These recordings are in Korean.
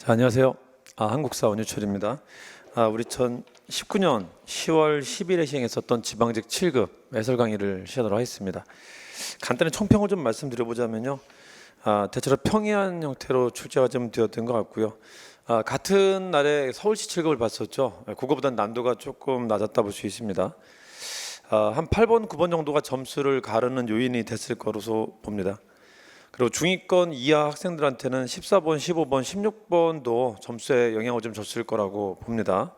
자, 안녕하세요. 한국사 원유철입니다. 우리 2019년 10월 10일에 시행했었던 지방직 7급 해설 강의를 시작하도록 하겠습니다. 간단히 총평을 좀 말씀드려보자면요. 대체로 평이한 형태로 출제가 좀 되었던 것 같고요. 같은 날에 서울시 7급을 봤었죠. 그거보다 난도가 조금 낮았다 볼 수 있습니다. 한 8번, 9번 정도가 점수를 가르는 요인이 됐을 거로서 봅니다. 그리고 중위권 이하 학생들한테는 14번, 15번, 16번도 점수에 영향을 좀 줬을 거라고 봅니다.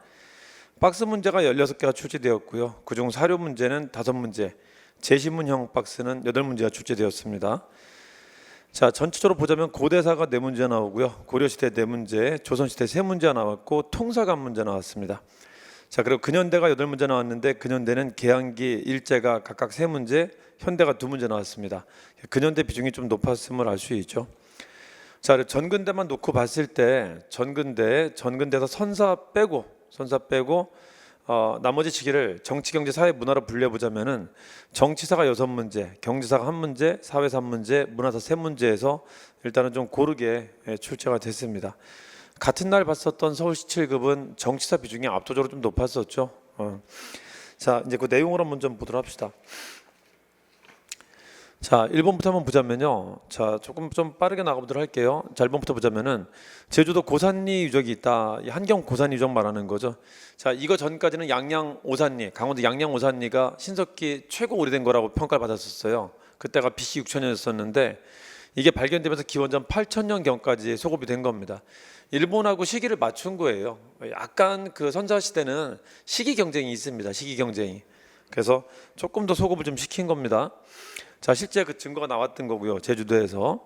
박스 문제가 16개가 출제되었고요. 그중 사료 문제는 5문제, 제시문형 박스는 8문제가 출제되었습니다. 자, 전체적으로 보자면 고대사가 4문제 나오고요. 고려시대 4문제, 조선시대 3문제 나왔고 통사관 문제 나왔습니다. 자, 그리고 근현대가 8문제 나왔는데 근현대는 계양기, 일제가 각각 3문제, 현대가 2문제 나왔습니다. 근현대 비중이 좀 높았음을 알 수 있죠. 자, 전근대만 놓고 봤을 때 전근대에서 선사 빼고 나머지 시기를 정치, 경제, 사회, 문화로 분류해보자면은 정치사가 6문제, 경제사가 1문제, 사회사 1문제, 문화사 3문제에서 일단은 좀 고르게 출제가 됐습니다. 같은 날 봤었던 서울시 7급은 정치사 비중이 압도적으로 좀 높았었죠. 자, 이제 그 내용을 한번 좀 보도록 합시다. 자, 1번부터 한번 보자면요. 자, 조금 좀 빠르게 나가보도록 할게요. 자, 1번부터 보자면은 제주도 고산리 유적이 있다. 이 한경 고산리 유적 말하는 거죠. 자, 이거 전까지는 양양 오산리, 강원도 양양 오산리가 신석기 최고 오래된 거라고 평가를 받았었어요. 그때가 BC 6000년이었었는데 이게 발견되면서 기원전 8000년경까지 소급이 된 겁니다. 일본하고 시기를 맞춘 거예요. 약간 그 선사 시대는 시기 경쟁이 있습니다. 시기 경쟁이. 그래서 조금 더 소급을 좀 시킨 겁니다. 자, 실제 그 증거가 나왔던 거고요. 제주도에서.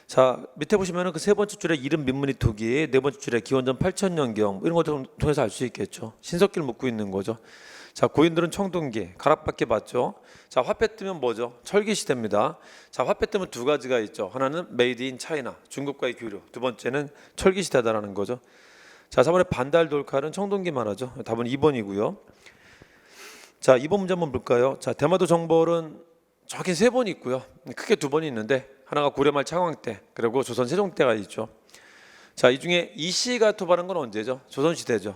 자, 밑에 보시면은 그 세 번째 줄에 이름 민문이 토기, 네 번째 줄에 기원전 8000년경 이런 것들 통해서 알 수 있겠죠. 신석기를 묻고 있는 거죠. 자, 고인들은 청동기, 가락밖에 봤죠. 자, 화폐 뜨면 뭐죠? 철기 시대입니다. 자, 화폐 뜨면 두 가지가 있죠. 하나는 메이드 인 차이나, 중국과의 교류. 두 번째는 철기 시대다라는 거죠. 자, 4번에 반달 돌칼은 청동기 말하죠. 답은 2번이고요. 자, 2번 문제 한번 볼까요? 자, 대마도 정벌은 저기 3번 있고요. 크게 2번이 있는데 하나가 고려말 창왕 때, 그리고 조선 세종 때가 있죠. 자, 이 중에 이씨가 토벌한 건 언제죠? 조선 시대죠.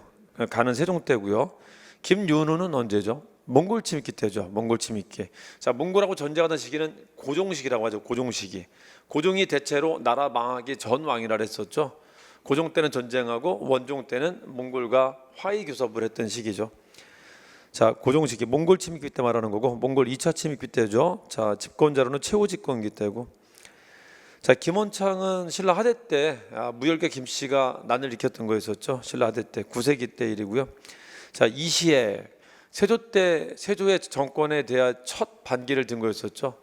가는 세종 때고요. 김윤우는 언제죠? 몽골 침입기 때죠. 몽골 침입기. 자, 몽골하고 전쟁하던 시기는 고종 시기라고 하죠. 고종 시기. 고종이 대체로 나라 망하기 전 왕이라 했었죠. 고종 때는 전쟁하고 원종 때는 몽골과 화의 교섭을 했던 시기죠. 자, 고종 시기 몽골 침입기 때 말하는 거고, 몽골 2차 침입기 때죠. 자, 집권자로는 최후 집권기 때고. 자, 김원창은 신라 하대 때 무열계 김씨가 난을 일으켰던 거였었죠. 신라 하대 때 9세기 때 일이고요. 자, 이시에 세조 때 세조의 정권에 대한 첫 반기를 든 거였었죠.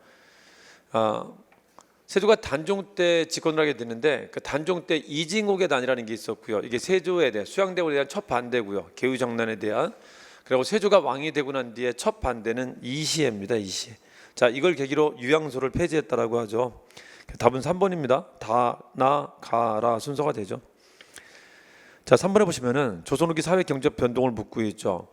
세조가 단종 때 집권을 하게 됐는데 그 단종 때 이징옥의 난이라는 게 있었고요. 이게 세조에 대한 수양대군에 대한 첫 반대고요. 개유정난에 대한. 그리고 세조가 왕이 되고 난 뒤에 첫 반대는 이시해입니다. 이시해. 자, 이걸 계기로 유양소를 폐지했다라고 하죠. 답은 3번입니다. 다, 나, 가라 순서가 되죠. 자, 3번에 보시면은 조선 후기 사회 경제 변동을 묻고 있죠.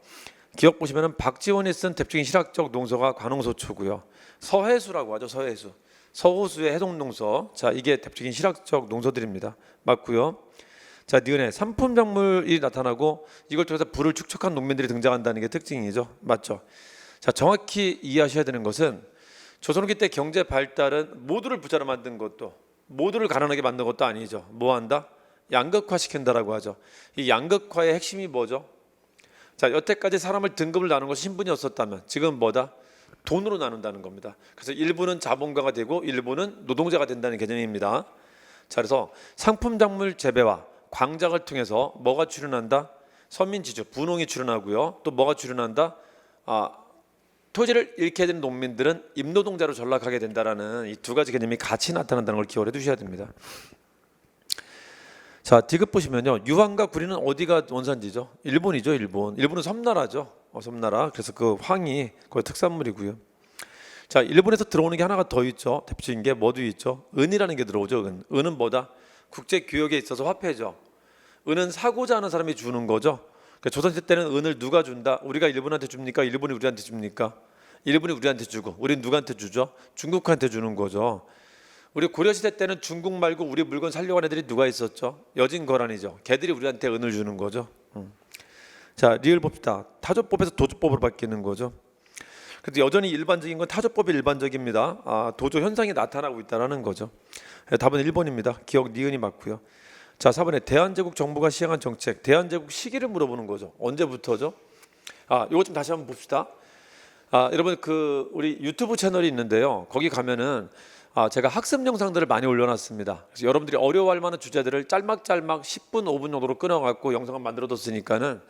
기억 보시면은 박지원이 쓴 대표적인 실학적 농서가 관홍서초고요. 서해수라고 하죠. 서해수. 서호수의 해동농서. 자, 이게 대표적인 실학적 농서들입니다. 맞고요. 자, 니은에 산품작물이 나타나고 이걸 통해서 부를 축적한 농민들이 등장한다는 게 특징이죠. 맞죠? 자, 정확히 이해하셔야 되는 것은 조선 후기 때 경제 발달은 모두를 부자로 만든 것도, 모두를 가난하게 만든 것도 아니죠. 뭐 한다? 양극화 시킨다라고 하죠. 이 양극화의 핵심이 뭐죠? 자, 여태까지 사람을 등급을 나눈 것이 신분이었었다면 지금 뭐다? 돈으로 나눈다는 겁니다. 그래서 일부는 자본가가 되고 일부는 노동자가 된다는 개념입니다. 자, 그래서 상품작물 재배와 광작을 통해서 뭐가 출현한다? 서민지주, 분홍이 출현하고요. 또 뭐가 출현한다? 토지를 잃게 된 농민들은 임노동자로 전락하게 된다라는 이 두 가지 개념이 같이 나타난다는 걸 기억해 두셔야 됩니다. 자, 디귿 보시면요. 유황과 구리는 어디가 원산지죠? 일본이죠. 일본은 섬나라죠. 섬나라. 그래서 그 황이 거의 특산물이고요. 자, 일본에서 들어오는 게 하나가 더 있죠. 대표적인 게 뭐도 있죠? 은이라는 게 들어오죠. 은은 뭐다? 국제 교역에 있어서 화폐죠. 은은 사고자 하는 사람이 주는 거죠. 그러니까 조선시대 때는 은을 누가 준다? 우리가 일본한테 줍니까? 일본이 우리한테 줍니까? 일본이 우리한테 주고 우리는 누구한테 주죠? 중국한테 주는 거죠. 우리 고려시대 때는 중국 말고 우리 물건 살려고 하는 애들이 누가 있었죠? 여진거란이죠. 걔들이 우리한테 은을 주는 거죠. 자, 리을 봅시다. 타조법에서 도조법으로 바뀌는 거죠. 그래도 여전히 일반적인 건 타조법이 일반적입니다. 도조 현상이 나타나고 있다는 거죠. 답은 1번입니다. 기억 니은이 맞고요. 자, 4번에 대한제국 정부가 시행한 정책, 대한제국 시기를 물어보는 거죠. 언제부터죠? 이거 좀 다시 한번 봅시다. 여러분 우리 유튜브 채널이 있는데요. 거기 가면은 제가 학습 영상들을 많이 올려놨습니다. 그래서 여러분들이 어려워할 만한 주제들을 짤막짤막 10분, 5분 정도로 끊어갖고 영상을 만들어뒀으니까는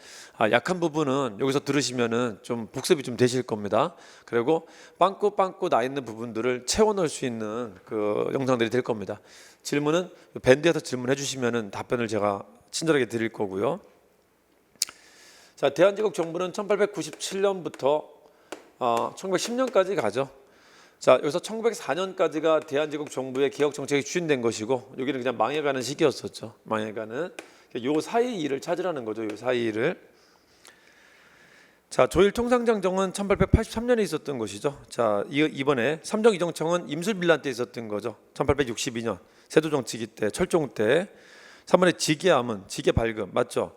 약한 부분은 여기서 들으시면은 좀 복습이 좀 되실 겁니다. 그리고 빵꾸 나 있는 부분들을 채워넣을 수 있는 그 영상들이 될 겁니다. 질문은 밴드에서 질문해 주시면은 답변을 제가 친절하게 드릴 거고요. 자, 대한제국 정부는 1897년부터 1910년까지 가죠. 자, 여기서 1904년까지가 대한제국 정부의 개혁 정책이 추진된 것이고, 여기는 그냥 망해가는 시기였었죠. 망해가는 요 사이 일을 찾으라는 거죠. 요 사이 일을. 자, 조일 통상장정은 1883년에 있었던 것이죠. 자, 이번에 삼정이정청은 임술빌란 때 있었던 거죠. 1862년 세조정치기 때, 철종 때. 3번에 지계암은 지계 발급 맞죠?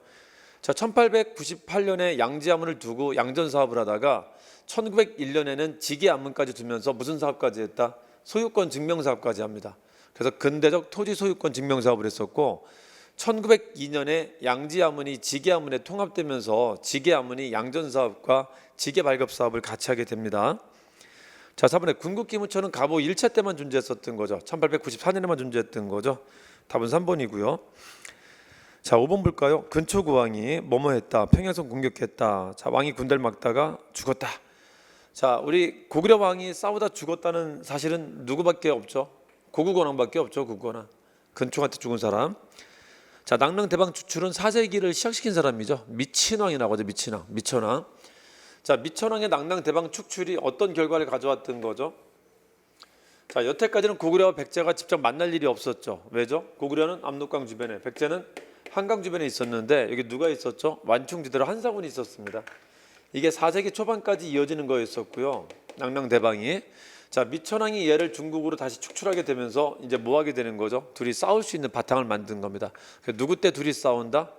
자, 1898년에 양지암문을 두고 양전 사업을 하다가 1901년에는 지계암문까지 두면서 무슨 사업까지 했다? 소유권 증명 사업까지 합니다. 그래서 근대적 토지 소유권 증명 사업을 했었고, 1902년에 양지암문이 지계암문에 통합되면서 지계암문이 양전 사업과 지계 발급 사업을 같이 하게 됩니다. 자, 4번에 군국기무처는 가보 1차 때만 존재했었던 거죠. 1894년에만 존재했던 거죠. 답은 3번이고요. 자, 5번 볼까요? 근초구 왕이 뭐뭐 했다. 평양성 공격했다. 자, 왕이 군대를 막다가 죽었다. 자, 우리 고구려 왕이 싸우다 죽었다는 사실은 누구밖에 없죠? 고구건왕밖에 없죠. 고구건왕. 근초한테 죽은 사람. 자, 낙릉대방 주출은 4세기를 시작시킨 사람이죠. 미친왕이라고 하죠. 미친왕. 미천왕. 자, 미천왕의 낙릉대방 축출이 어떤 결과를 가져왔던 거죠? 자, 여태까지는 고구려와 백제가 직접 만날 일이 없었죠. 왜죠? 고구려는 압록강 주변에, 백제는 한강 주변에 있었는데 여기 누가 있었죠? 완충지대로 한사군이 있었습니다. 이게 4세기 초반까지 이어지는 거였었고요. 낙릉대방이. 자, 미천왕이 얘를 중국으로 다시 축출하게 되면서 이제 뭐 하게 되는 거죠? 둘이 싸울 수 있는 바탕을 만든 겁니다. 누구 때 둘이 싸운다?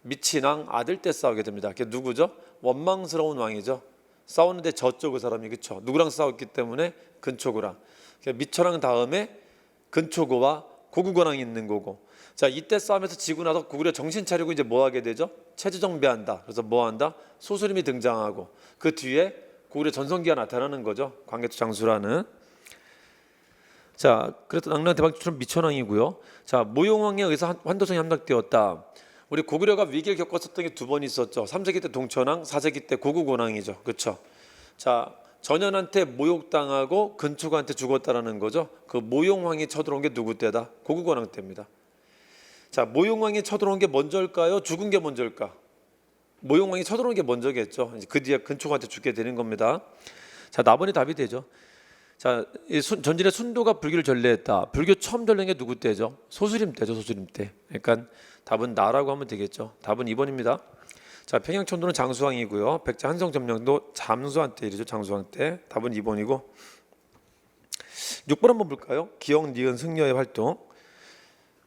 미친왕 아들 때 싸우게 됩니다. 그게 누구죠? 원망스러운 왕이죠. 싸우는데 졌죠, 그 사람이. 그렇죠? 누구랑 싸웠기 때문에? 근초고랑. 미천왕 다음에 근초고와 고구건왕이 있는 거고. 자, 이때 싸움에서 지고 나서 고구려 정신 차리고 이제 뭐 하게 되죠? 체제 정비한다. 그래서 뭐 한다? 소수림이 등장하고 그 뒤에 고구려 전성기가 나타나는 거죠. 광개토 장수라는. 자, 그래서 낙릉대방주출은 미천왕이고요. 자, 모용왕에 의해서 환도성이 함락되었다. 우리 고구려가 위기를 겪었었던 게 두 번 있었죠. 3세기 때 동천왕, 4세기 때 고구건왕이죠. 그렇죠? 자, 전현한테 모욕당하고 근초고한테 죽었다라는 거죠. 그 모용왕이 쳐들어온 게 누구 때다? 고구건왕 때입니다. 자, 모용왕이 쳐들어온 게 먼저일까요? 죽은 게 먼저일까? 모용왕이 쳐들어온 게 먼저겠죠. 이제 그 뒤에 근초고한테 죽게 되는 겁니다. 자, 나번이 답이 되죠. 자, 전진의 순도가 불교를 전래했다. 불교 처음 전래한 게 누구 때죠? 소수림 때죠. 소수림 때. 그러니까 답은 나라고 하면 되겠죠. 답은 2번입니다. 자, 평양천도는 장수왕이고요. 백제 한성점령도 잠수한 때 일이죠. 장수왕 때. 답은 2번이고. 6번 한번 볼까요? 기억, 니은, 승려의 활동.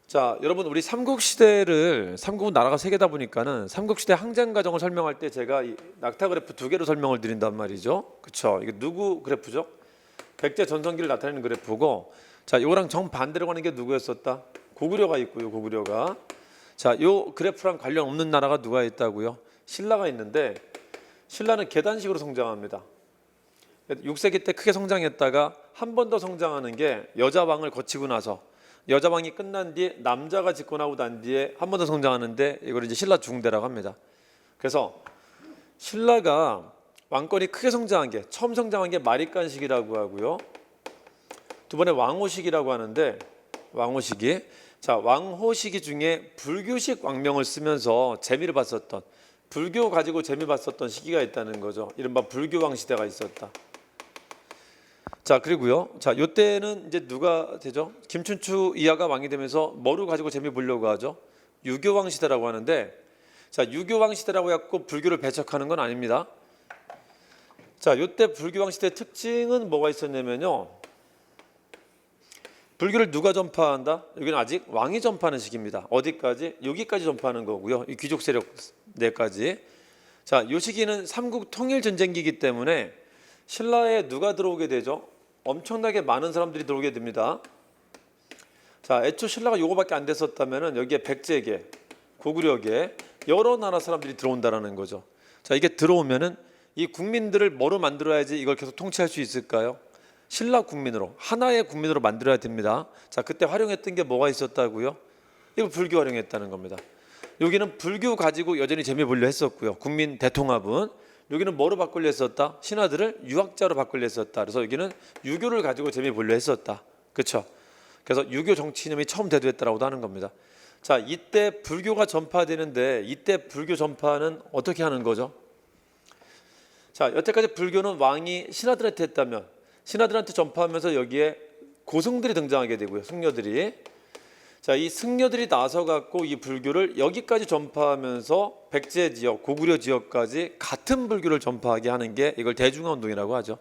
자, 여러분 우리 삼국은 나라가 세 개다 보니까는 삼국시대 항쟁 과정을 설명할 때 제가 이 낙타 그래프 두 개로 설명을 드린단 말이죠. 그렇죠? 이게 누구 그래프죠? 백제 전성기를 나타내는 그래프고, 자, 이거랑 정반대로 가는 게 누구였었다? 고구려가 있고요. 고구려가. 자, 요 그래프랑 관련 없는 나라가 누가 있다고요? 신라가 있는데, 신라는 계단식으로 성장합니다. 6세기 때 크게 성장했다가 한 번 더 성장하는 게 여자왕을 거치고 나서, 여자왕이 끝난 뒤에 남자가 집권하고 난 뒤에 한 번 더 성장하는데, 이걸 이제 신라 중대라고 합니다. 그래서 신라가 왕권이 크게 성장한 게, 처음 성장한 게 마립간식이라고 하고요. 두 번에 왕호식이라고 하는데, 왕호식이, 자, 왕호식이 중에 불교식 왕명을 쓰면서 재미를 봤었던, 불교 가지고 재미 봤었던 시기가 있다는 거죠. 이른바 불교왕 시대가 있었다. 자, 그리고요. 자, 요때는 이제 누가 되죠? 김춘추 이하가 왕이 되면서 뭐를 가지고 재미 보려고 하죠? 유교왕 시대라고 하는데, 자, 유교왕 시대라고 해갖고 불교를 배척하는 건 아닙니다. 자, 요때 불교왕 시대의 특징은 뭐가 있었냐면요. 불교를 누가 전파한다? 여기는 아직 왕이 전파하는 시기입니다. 어디까지? 여기까지 전파하는 거고요. 이 귀족 세력 내까지. 자, 이 시기는 삼국 통일 전쟁기이기 때문에 신라에 누가 들어오게 되죠? 엄청나게 많은 사람들이 들어오게 됩니다. 자, 애초 신라가 요거밖에 안 됐었다면은 여기에 백제계, 고구려계 여러 나라 사람들이 들어온다라는 거죠. 자, 이게 들어오면은 이 국민들을 뭐로 만들어야지 이걸 계속 통치할 수 있을까요? 신라 국민으로, 하나의 국민으로 만들어야 됩니다. 자, 그때 활용했던 게 뭐가 있었다고요? 이거 불교 활용했다는 겁니다. 여기는 불교 가지고 여전히 재미 보려 했었고요. 국민 대통합은 여기는 뭐로 바꾸려 했었다? 신하들을 유학자로 바꾸려 했었다. 그래서 여기는 유교를 가지고 재미 보려 했었다. 그렇죠? 그래서 유교 정치 이념이 처음 대두했다라고도 하는 겁니다. 자, 이때 불교가 전파되는데 이때 불교 전파는 어떻게 하는 거죠? 자, 여태까지 불교는 왕이 신하들한테 했다면 신하들한테 전파하면서 여기에 고승들이 등장하게 되고요. 승려들이. 자, 이 승려들이 나서 갖고 이 불교를 여기까지 전파하면서 백제 지역, 고구려 지역까지 같은 불교를 전파하게 하는 게 이걸 대중화 운동이라고 하죠.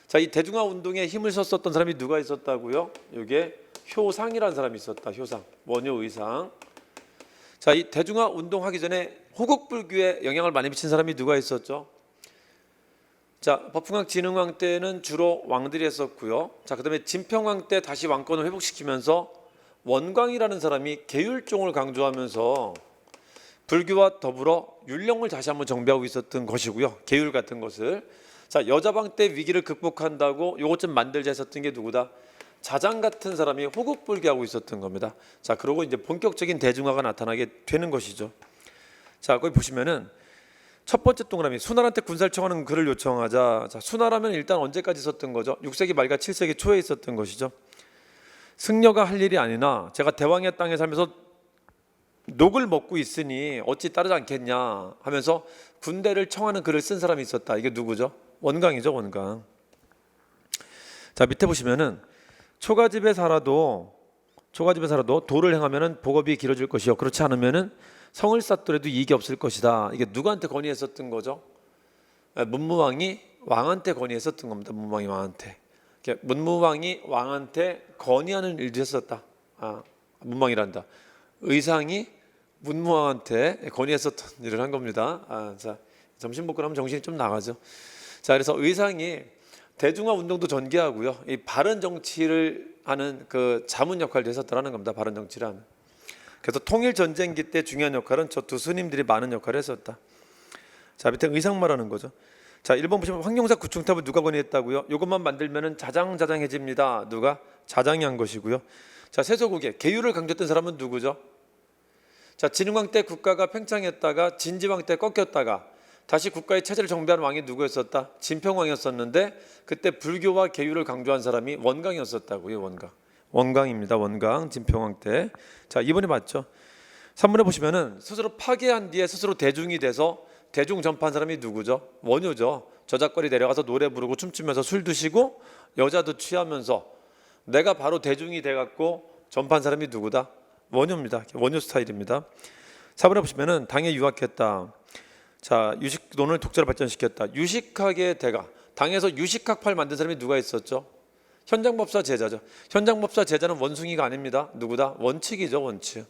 자, 이 대중화 운동에 힘을 썼었던 사람이 누가 있었다고요? 이게 효상이라는 사람이 있었다. 효상, 원효 의상. 자, 이 대중화 운동하기 전에 호국 불교에 영향을 많이 미친 사람이 누가 있었죠? 자, 법흥왕 진흥왕 때는 주로 왕들이 했었고요. 자, 그다음에 진평왕 때 다시 왕권을 회복시키면서 원광이라는 사람이 계율종을 강조하면서 불교와 더불어 율령을 다시 한번 정비하고 있었던 것이고요. 계율 같은 것을. 자, 여자방 때 위기를 극복한다고 요것 좀 만들자 했었던 게 누구다? 자장 같은 사람이 호국 불교하고 있었던 겁니다. 자, 그러고 이제 본격적인 대중화가 나타나게 되는 것이죠. 자, 거기 보시면은 첫 번째 동그라미 수나라한테 군사를 청하는 글을 요청하자. 자, 수나라면 일단 언제까지 있었던 거죠? 6세기 말과 7세기 초에 있었던 것이죠. 승려가 할 일이 아니나 제가 대왕의 땅에 살면서 녹을 먹고 있으니 어찌 따르지 않겠냐 하면서 군대를 청하는 글을 쓴 사람이 있었다. 이게 누구죠? 원광이죠, 원광. 자, 밑에 보시면은 초가집에 살아도 도를 행하면은 복업이 길어질 것이요. 그렇지 않으면은 성을 쌓더라도 이익이 없을 것이다. 이게 누구한테 건의했었던 거죠? 문무왕이 왕한테 건의했었던 겁니다. 문무왕이 왕한테. 문무왕이 왕한테 건의하는 일도 했었다. 문무왕이란다. 의상이 문무왕한테 건의했었던 일을 한 겁니다. 자, 점심 먹고 나면 정신이 좀 나가죠. 자, 그래서 의상이 대중화 운동도 전개하고요. 이 바른 정치를 하는 그 자문 역할도 했었다라는 겁니다. 바른 정치를 하는. 그래서 통일 전쟁기 때 중요한 역할은 저 두 스님들이 많은 역할을 했었다. 자, 밑에 의상 말하는 거죠. 자, 1번 보시면 황룡사 구충탑을 누가 건의했다고요? 이것만 만들면은 자장자장해집니다. 누가? 자장이 한 것이고요. 자, 세조국에 계율을 강조했던 사람은 누구죠? 자, 진흥왕 때 국가가 팽창했다가 진지왕 때 꺾였다가 다시 국가의 체제를 정비한 왕이 누구였었다? 진평왕이었었는데 그때 불교와 계율을 강조한 사람이 원광이었었다고요. 원광. 원광입니다. 원광 진평왕 때. 자, 2번이 맞죠. 3번에 보시면은 스스로 파괴한 뒤에 스스로 대중이 돼서 대중 전파한 사람이 누구죠? 원효죠. 저작거리 내려가서 노래 부르고 춤추면서 술 드시고 여자도 취하면서 내가 바로 대중이 돼갖고 전파한 사람이 누구다? 원효입니다. 원효 스타일입니다. 4번에 보시면은 당에 유학했다. 자, 유식론을 독자로 발전시켰다. 유식학의 대가. 당에서 유식학파를 만든 사람이 누가 있었죠? 현장법사 제자죠. 현장법사 제자는 원숭이가 아닙니다. 누구다? 원칙이죠, 원칙.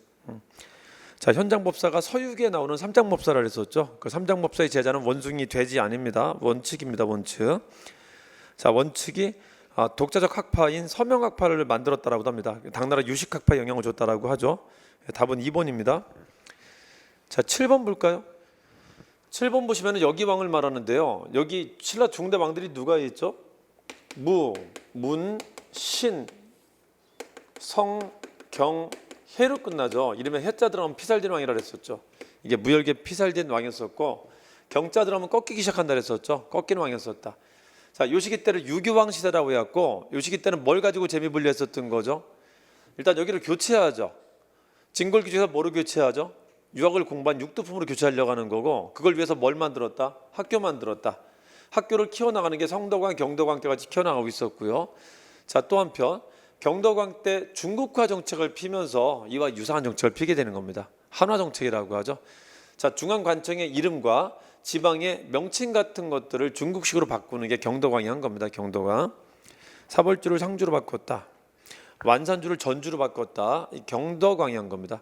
자, 현장법사가 서유기에 나오는 삼장법사를 했었죠. 그 삼장법사의 제자는 원숭이, 돼지 아닙니다. 원칙입니다, 원칙. 자, 원칙이 독자적 학파인 서명학파를 만들었다라고도 합니다. 당나라 유식학파에 영향을 줬다라고 하죠. 답은 2번입니다. 자, 7번 볼까요? 7번 보시면 여기 왕을 말하는데요. 여기 신라 중대 왕들이 누가 있죠? 무, 문, 신, 성, 경, 해로 끝나죠. 이름에 해자 들어가면 피살된 왕이라 그랬었죠. 이게 무열계 피살된 왕이었었고 경자 들어가면 꺾이기 시작한다 그랬었죠. 꺾이는 왕이었었다. 자, 요 시기 때를 유교왕 시대라고 해갖고 요 시기 때는 뭘 가지고 재미불리 했었던 거죠? 일단 여기를 교체하죠. 진골 규제에서 뭐로 교체하죠? 유학을 공부한 육두품으로 교체하려고 하는 거고 그걸 위해서 뭘 만들었다? 학교 만들었다. 학교를 키워나가는 게 성덕왕, 경덕왕 때까지 키워나가고 있었고요. 자, 또 한편 경덕왕 때 중국화 정책을 피면서 이와 유사한 정책을 피게 되는 겁니다. 한화 정책이라고 하죠. 자, 중앙관청의 이름과 지방의 명칭 같은 것들을 중국식으로 바꾸는 게 경덕왕이 한 겁니다. 경덕왕. 사벌주를 상주로 바꿨다. 완산주를 전주로 바꿨다. 이 경덕왕이한 겁니다.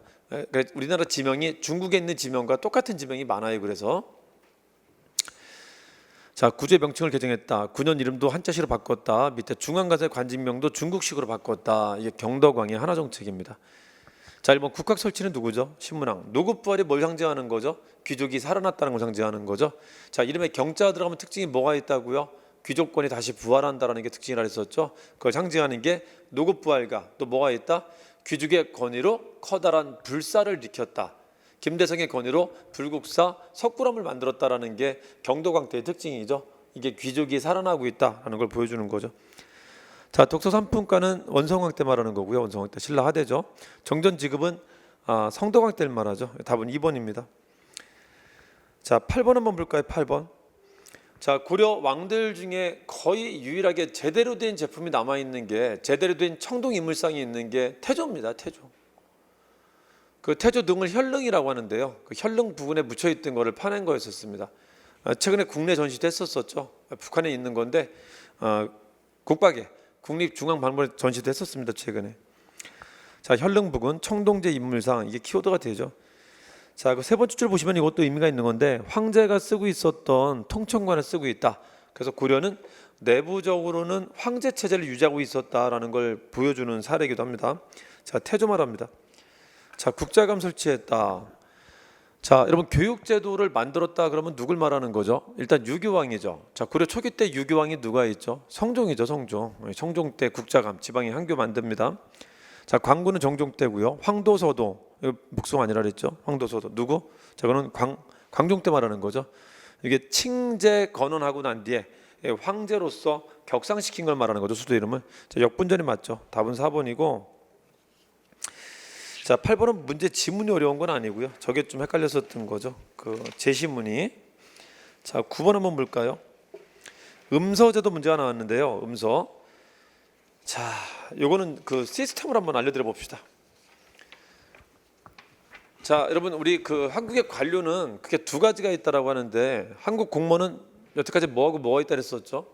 우리나라 지명이 중국에 있는 지명과 똑같은 지명이 많아요. 그래서 자, 구제 명칭을 개정했다. 9년 이름도 한자시로 바꿨다. 밑에 중앙가세 관직명도 중국식으로 바꿨다. 이게 경덕왕의 하나 정책입니다. 자, 1번 국학 설치는 누구죠? 신문왕. 노급부활이 뭘 상징하는 거죠? 귀족이 살아났다는 걸 상징하는 거죠. 자, 이름에 경자가 들어가면 특징이 뭐가 있다고요? 귀족권이 다시 부활한다라는 게 특징이라 했었죠. 그걸 상징하는 게 노급부활과 또 뭐가 있다? 귀족의 권위로 커다란 불사를 일으켰다. 김대성의 권위로 불국사 석굴암을 만들었다라는 게 경덕왕 때의 특징이죠. 이게 귀족이 살아나고 있다라는 걸 보여주는 거죠. 자, 독서 3분과는 원성왕 때 말하는 거고요. 원성왕 때 신라 하대죠. 정전 지급은 성덕왕 때를 말하죠. 답은 2번입니다. 자, 8번 한번 볼까요? 8번. 자, 고려 왕들 중에 거의 유일하게 제대로 된 제품이 남아 있는 게, 제대로 된 청동 인물상이 있는 게 태조입니다. 태조. 그 태조 등을 혈릉이라고 하는데요. 그 혈릉 부근에 묻혀 있던 거를 파낸 거였었습니다. 최근에 국내 전시됐었죠. 북한에 있는 건데 국박에 국립중앙박물관에 전시됐었습니다. 최근에. 자, 혈릉 부근 청동제 인물상, 이게 키워드가 되죠. 자, 그 세 번째 줄 보시면 이것도 의미가 있는 건데, 황제가 쓰고 있었던 통청관을 쓰고 있다. 그래서 고려는 내부적으로는 황제 체제를 유지하고 있었다라는 걸 보여주는 사례이기도 합니다. 자, 태조 말합니다. 자, 국자감 설치했다. 자, 여러분 교육제도를 만들었다 그러면 누굴 말하는 거죠? 일단 유교왕이죠. 자, 고려 초기 때 유교왕이 누가 있죠? 성종이죠. 성종. 성종 때 국자감, 지방의 한교 만듭니다. 자, 광구는 정종 때고요. 황도서도, 묵송 아니라 그랬죠. 황도서도 누구? 자, 그거는 광종 때 말하는 거죠. 이게 칭제 건원하고 난 뒤에 황제로서 격상시킨 걸 말하는 거죠. 수도 이름을. 자, 역분전이 맞죠. 답은 4번이고. 자, 8번은 문제 지문이 어려운 건 아니고요. 저게 좀 헷갈렸었던 거죠. 그 제시문이. 자, 9번 한번 볼까요? 음서제도 문제가 나왔는데요. 음서. 자, 요거는 그 시스템을 한번 알려드려 봅시다. 자, 여러분 우리 그 한국의 관료는 크게 두 가지가 있다라고 하는데, 한국 공무원은 여태까지 뭐하고 뭐가 있다 그랬었죠?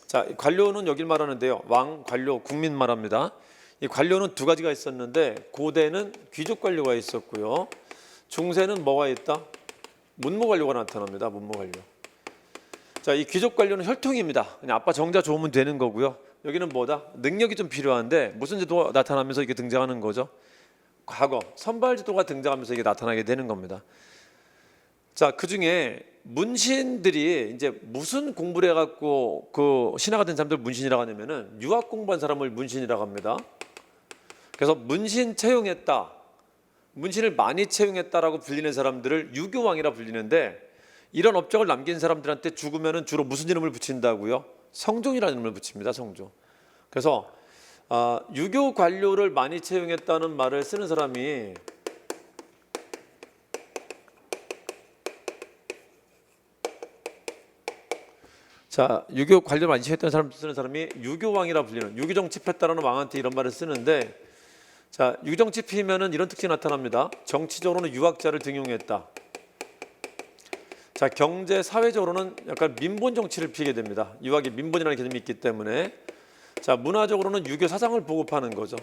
자, 관료는 여길 말하는데요. 왕, 관료, 국민 말합니다. 이 관료는 두 가지가 있었는데, 고대는 귀족 관료가 있었고요. 중세는 뭐가 있다? 문무 관료가 나타납니다. 문무 관료. 자, 이 귀족 관료는 혈통입니다. 그냥 아빠 정자 좋으면 되는 거고요. 여기는 뭐다? 능력이 좀 필요한데 무슨 제도가 나타나면서 이게 등장하는 거죠? 과거 선발 제도가 등장하면서 이게 나타나게 되는 겁니다. 자, 그 중에 문신들이 이제 무슨 공부를 해갖고 그 신하가 된 사람들 문신이라고 하냐면은 유학 공부한 사람을 문신이라고 합니다. 그래서 문신 채용했다, 문신을 많이 채용했다라고 불리는 사람들을 유교왕이라 불리는데, 이런 업적을 남긴 사람들한테 죽으면은 주로 무슨 이름을 붙인다고요? 성종이라는 이름을 붙입니다. 성종. 그래서 유교 관료를 많이 채용했다는 말을 쓰는 사람이 자, 유교 관료를 많이 채용했다는 사람 쓰는 사람이 유교왕이라 불리는, 유교정치했다라는 왕한테 이런 말을 쓰는데, 자, 유교정치피면은 이런 특징이 나타납니다. 정치적으로는 유학자를 등용했다. 자, 경제 사회적으로는 약간 민본 정치를 피게 됩니다. 유학이 민본이라는 개념이 있기 때문에. 자, 문화적으로는 유교 사상을 보급하는 거죠.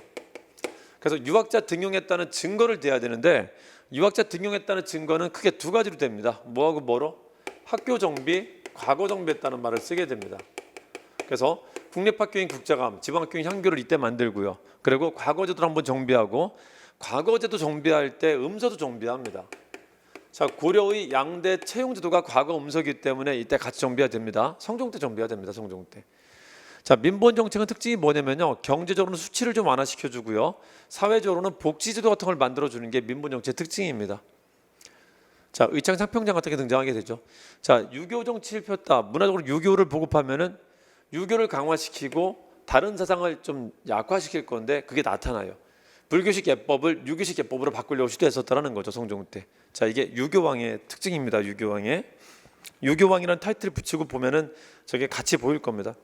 그래서 유학자 등용했다는 증거를 대야 되는데, 유학자 등용했다는 증거는 크게 두 가지로 됩니다. 뭐하고 뭐로? 학교 정비, 과거 정비했다는 말을 쓰게 됩니다. 그래서 국립학교인 국자감, 지방학교인 향교를 이때 만들고요. 그리고 과거제도를 한번 정비하고, 과거제도 정비할 때 음서도 정비합니다. 자, 고려의 양대 채용제도가 과거 음서이기 때문에 이때 같이 정비가 됩니다. 성종 때 정비가 됩니다. 성종 때. 자, 민본 정책은 특징이 뭐냐면요, 경제적으로는 수치를 좀 완화시켜주고요, 사회적으로는 복지제도 같은 걸 만들어주는 게 민본 정책의 특징입니다. 자, 의창 상평장 같은 게 등장하게 되죠. 자, 유교 정치를 폈다. 문화적으로 유교를 보급하면은 유교를 강화시키고 다른 사상을 좀 약화시킬 건데, 그게 나타나요. 불교식 예법을 유교식 예법으로 바꾸려고 시도했었다는 거죠. 성종 때. 자, 이게 유교왕의 특징입니다. 유교왕의. 유교왕이라는 타이틀을 붙이고 보면은 저게 같이 보일 겁니다.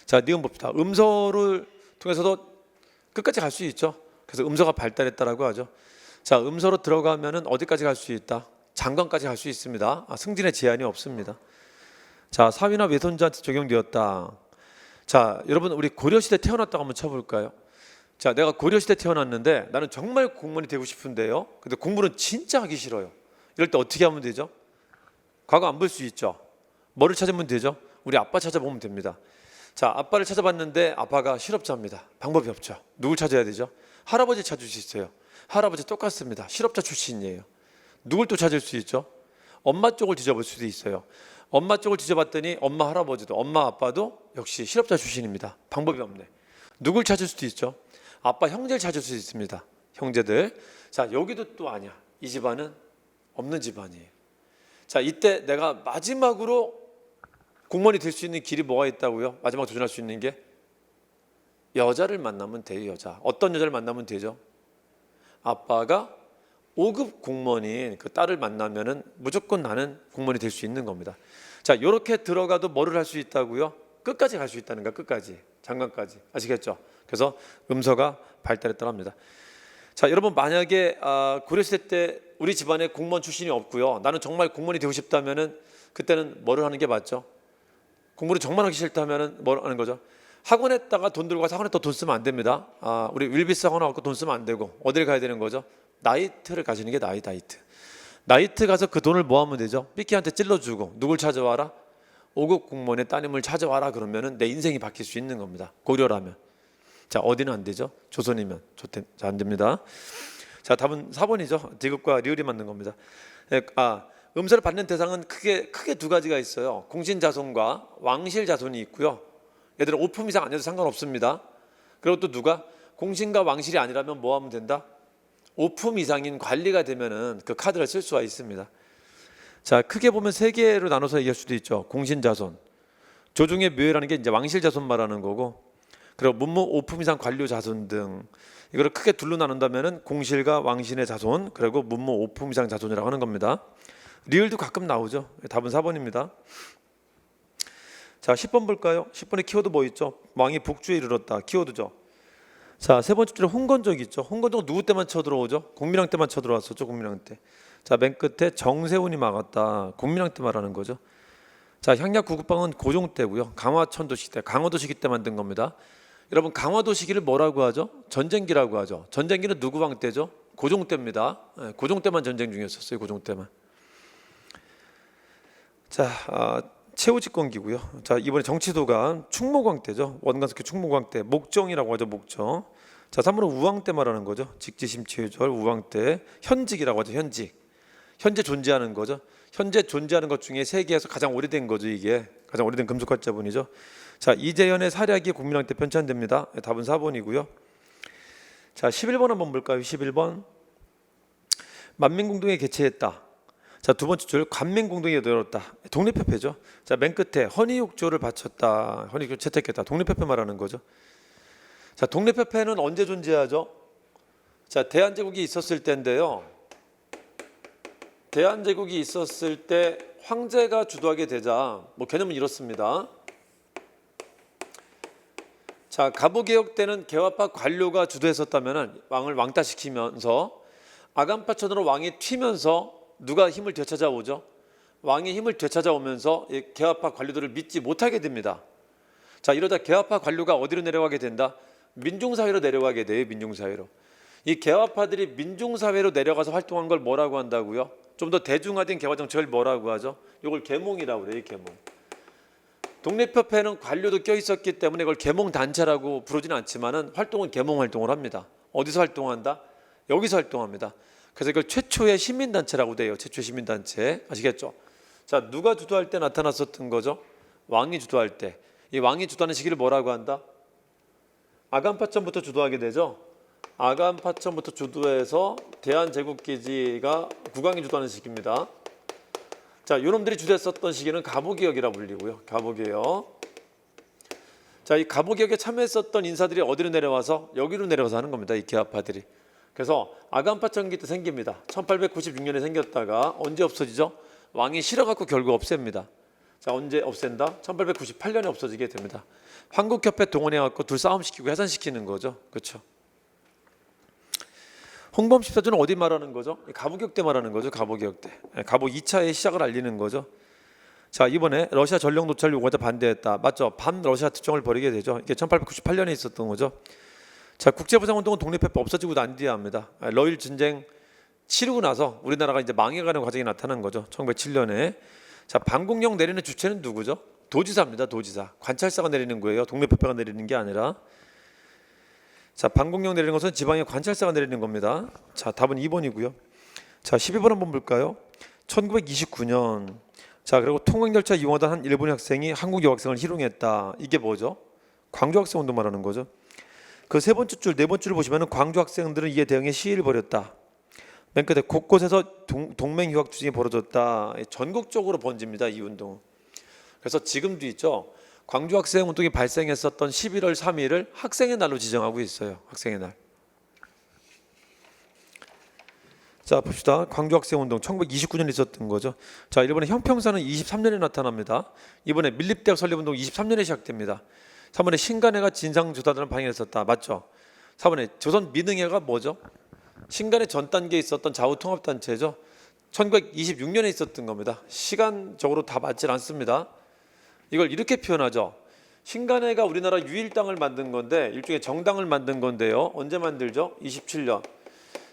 자, 니은 봅시다. 음서를 통해서도 끝까지 갈 수 있죠. 그래서 음서가 발달했다라고 하죠. 자, 음서로 들어가면은 어디까지 갈 수 있다? 장관까지 갈 수 있습니다. 승진의 제한이 없습니다. 자, 사위나 외손자한테 적용되었다. 자, 여러분 우리 고려시대 태어났다고 한번 쳐볼까요? 자, 내가 고려시대 태어났는데 나는 정말 공무원이 되고 싶은데요. 근데 공부는 진짜 하기 싫어요. 이럴 때 어떻게 하면 되죠? 과거 안 볼 수 있죠. 뭐를 찾으면 되죠? 우리 아빠 찾아보면 됩니다. 자, 아빠를 찾아봤는데 아빠가 실업자입니다. 방법이 없죠. 누굴 찾아야 되죠? 할아버지 찾을 수 있어요. 할아버지 똑같습니다. 실업자 출신이에요. 누굴 또 찾을 수 있죠? 엄마 쪽을 뒤져볼 수도 있어요. 엄마 쪽을 뒤져봤더니 엄마 할아버지도 엄마 아빠도 역시 실업자 출신입니다. 방법이 없네. 누굴 찾을 수도 있죠? 아빠 형제를 찾을 수 있습니다. 형제들. 자, 여기도 또 아니야. 이 집안은 없는 집안이에요. 자, 이때 내가 마지막으로 공무원이 될 수 있는 길이 뭐가 있다고요? 마지막 도전할 수 있는 게 여자를 만나면 돼요. 여자. 어떤 여자를 만나면 되죠? 아빠가 5급 공무원인 그 딸을 만나면은 무조건 나는 공무원이 될 수 있는 겁니다. 자, 이렇게 들어가도 뭐를 할 수 있다고요? 끝까지 갈 수 있다는 거야. 끝까지. 장관까지. 아시겠죠? 그래서 음서가 발달했다고 합니다. 자, 여러분 만약에 고려시대 때 우리 집안에 공무원 출신이 없고요. 나는 정말 공무원이 되고 싶다면은 그때는 뭐를 하는 게 맞죠? 공부를 정말 하기 싫다면은 뭘 하는 거죠? 학원에다가 돈 들고 가서 학원에 또 돈 쓰면 안 됩니다. 우리 윌비스 학원 갖고 돈 쓰면 안 되고 어딜 가야 되는 거죠? 나이트를 가시는 게 나이트. 나이트 가서 그 돈을 뭐 하면 되죠? 삐끼한테 찔러주고 누굴 찾아와라? 5급 공무원의 따님을 찾아와라 그러면은 내 인생이 바뀔 수 있는 겁니다. 고려라면. 자, 어디는 안 되죠? 조선이면 자, 안 됩니다. 자, 답은 4번이죠. 디귿과 리을이 맞는 겁니다. 음서를 받는 대상은 크게 두 가지가 있어요. 공신자손과 왕실자손이 있고요. 얘들은 5품 이상 아니어도 상관없습니다. 그리고 또 누가 공신과 왕실이 아니라면 뭐 하면 된다? 5품 이상인 관리가 되면은 그 카드를 쓸 수가 있습니다. 자, 크게 보면 세 개로 나눠서 얘기할 수도 있죠. 공신자손, 조중의 묘회라는 게 이제 왕실자손 말하는 거고, 그리고 문무 5품 이상 관료 자손 등 이거를 크게 둘로 나눈다면은 공실과 왕신의 자손, 그리고 문무 5품 이상 자손이라고 하는 겁니다. 리을도 가끔 나오죠. 답은 4번입니다. 자, 10번 볼까요? 10번에 키워드 뭐 있죠? 왕이 복주에 이르렀다. 키워드죠. 자, 세 번째 줄에 홍건적이 있죠. 홍건적 누구 때만 쳐들어오죠? 공민왕 때만 쳐들어왔었죠. 공민왕 때. 자, 맨 끝에 정세훈이 막았다. 공민왕 때 말하는 거죠. 자, 향약 구급방은 고종 때고요. 강화천도시기 때, 강화도시기 때 만든 겁니다. 여러분, 강화도시기를 뭐라고 하죠? 전쟁기라고 하죠. 전쟁기는 누구 왕 때죠? 고종 때입니다. 고종 때만 전쟁 중이었었어요. 고종 때만. 자, 최후집권기고요. 자, 이번에 정치도가 충무광 때죠. 원간석기 충무광 때, 목정이라고 하죠. 목정. 자, 3번은 우왕 때 말하는 거죠. 직지심취유절 우왕 때. 현직이라고 하죠. 현재 존재하는 거죠. 현재 존재하는 것 중에 세계에서 가장 오래된 거죠. 이게 가장 오래된 금속활자본이죠. 자, 이재현의 사략이 국민왕 때 편찬됩니다. 답은 4번이고요. 자, 11번 한번 볼까요? 11번. 만민공동에 개최했다. 자, 두 번째 줄 관민공동에 열었다. 독립협회죠. 자, 맨 끝에 헌의욕조를 바쳤다. 헌의욕조 채택했다. 독립협회 말하는 거죠. 자, 독립협회는 언제 존재하죠? 자, 대한제국이 있었을 때인데요. 대한제국이 있었을 때 황제가 주도하게 되자 뭐 개념은 이렇습니다. 자, 갑오개혁 때는 개화파 관료가 주도했었다면 왕을 왕따시키면서 아간파천으로 왕이 튀면서 누가 힘을 되찾아오죠? 왕이 힘을 되찾아오면서 이 개화파 관료들을 믿지 못하게 됩니다. 자, 이러다 개화파 관료가 어디로 내려가게 된다? 민중사회로 내려가게 돼요. 민중사회로. 이 개화파들이 민중사회로 내려가서 활동한 걸 뭐라고 한다고요? 좀 더 대중화된 개화정책을 뭐라고 하죠? 이걸 계몽이라고 그래요. 계몽. 독립협회는 관료도 껴있었기 때문에 이걸 계몽단체라고 부르지는 않지만은 활동은 계몽 활동을 합니다. 어디서 활동한다? 여기서 활동합니다. 그래서 이걸 최초의 시민단체라고 돼요. 최초의 시민단체. 아시겠죠? 자, 누가 주도할 때 나타났었던 거죠? 왕이 주도할 때. 이 왕이 주도하는 시기를 뭐라고 한다? 아간파천부터 주도하게 되죠. 아간파천부터 주도해서 대한제국기지가 국왕이 주도하는 시기입니다. 자, 요놈들이 주도했었던 시기는 갑오개혁이라고 불리고요. 갑오개혁. 자, 이 갑오개혁에 참여했었던 인사들이 어디로 내려와서 여기로 내려와서 하는 겁니다. 이 개화파들이. 그래서 아간파천기 때 생깁니다. 1896년에 생겼다가 언제 없어지죠? 왕이 싫어갖고 결국 없앱니다. 자, 언제 없앤다? 1898년에 없어지게 됩니다. 한국협회 동원해갖고 둘 싸움시키고 해산시키는 거죠. 그렇죠? 홍범 14조는 어디 말하는 거죠? 갑오개혁 때 말하는 거죠. 갑오개혁 때. 갑오 2차의 시작을 알리는 거죠. 자, 이번에 러시아 전력 노출 요구하자 반대했다. 맞죠? 반러시아 특종을 벌이게 되죠. 이게 1898년에 있었던 거죠. 자, 국제보상운동은 독립해법 없어지고 난 뒤에 합니다. 러일 전쟁 치르고 나서 우리나라가 이제 망해가는 과정이 나타난 거죠. 1907년에. 자, 방공령 내리는 주체는 누구죠? 도지사입니다. 도지사. 관찰사가 내리는 거예요. 독립협회가 내리는 게 아니라. 자, 방공령 내리는 것은 지방의 관찰사가 내리는 겁니다. 자, 답은 2번이고요. 자, 12번 한번 볼까요? 1929년. 자, 그리고 통학열차 이용하던 한 일본 학생이 한국 여학생을 희롱했다. 이게 뭐죠? 광주 학생 운동 말하는 거죠. 그 세 번째 줄, 네 번째 줄을 보시면은 광주 학생들은 이에 대응해 시위를 벌였다. 맨 끝에 곳곳에서 동맹 휴학 투쟁이 벌어졌다. 전국적으로 번집니다. 이 운동. 그래서 지금도 있죠. 광주 학생 운동이 발생했었던 11월 3일을 학생의 날로 지정하고 있어요. 학생의 날. 자, 봅시다. 광주 학생 운동 1929년에 있었던 거죠. 자, 일본의 형평사는 23년에 나타납니다. 이번에 밀립대학 설립 운동 23년에 시작됩니다. 3번에 신간회가 진상조사단을 방해했었다. 맞죠? 4번에 조선 민흥회가 뭐죠? 신간회 전 단계에 있었던 좌우통합단체죠. 1926년에 있었던 겁니다. 시간적으로 다 맞질 않습니다. 이걸 이렇게 표현하죠. 신간회가 우리나라 유일당을 만든 건데 일종의 정당을 만든 건데요. 언제 만들죠? 27년.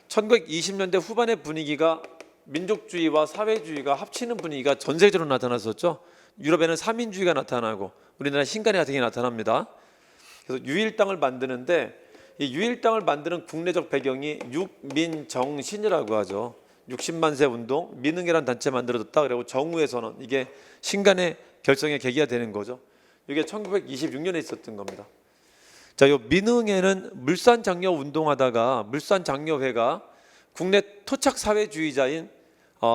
1920년대 후반의 분위기가 민족주의와 사회주의가 합치는 분위기가 전 세계적으로 나타났었죠. 유럽에는 삼인주의가 나타나고 우리나라 신간회 같은 게 나타납니다. 그래서 유일당을 만드는데 이 유일당을 만드는 국내적 배경이 육민정신이라고 하죠. 60만 세 운동, 민흥회라는 단체 만들어졌다. 그리고 정우의 선언, 이게 신간회 결성의 계기가 되는 거죠. 이게 1926년에 있었던 겁니다. 자, 요 민흥회는 물산장려 운동하다가 물산장려회가 국내 토착 사회주의자인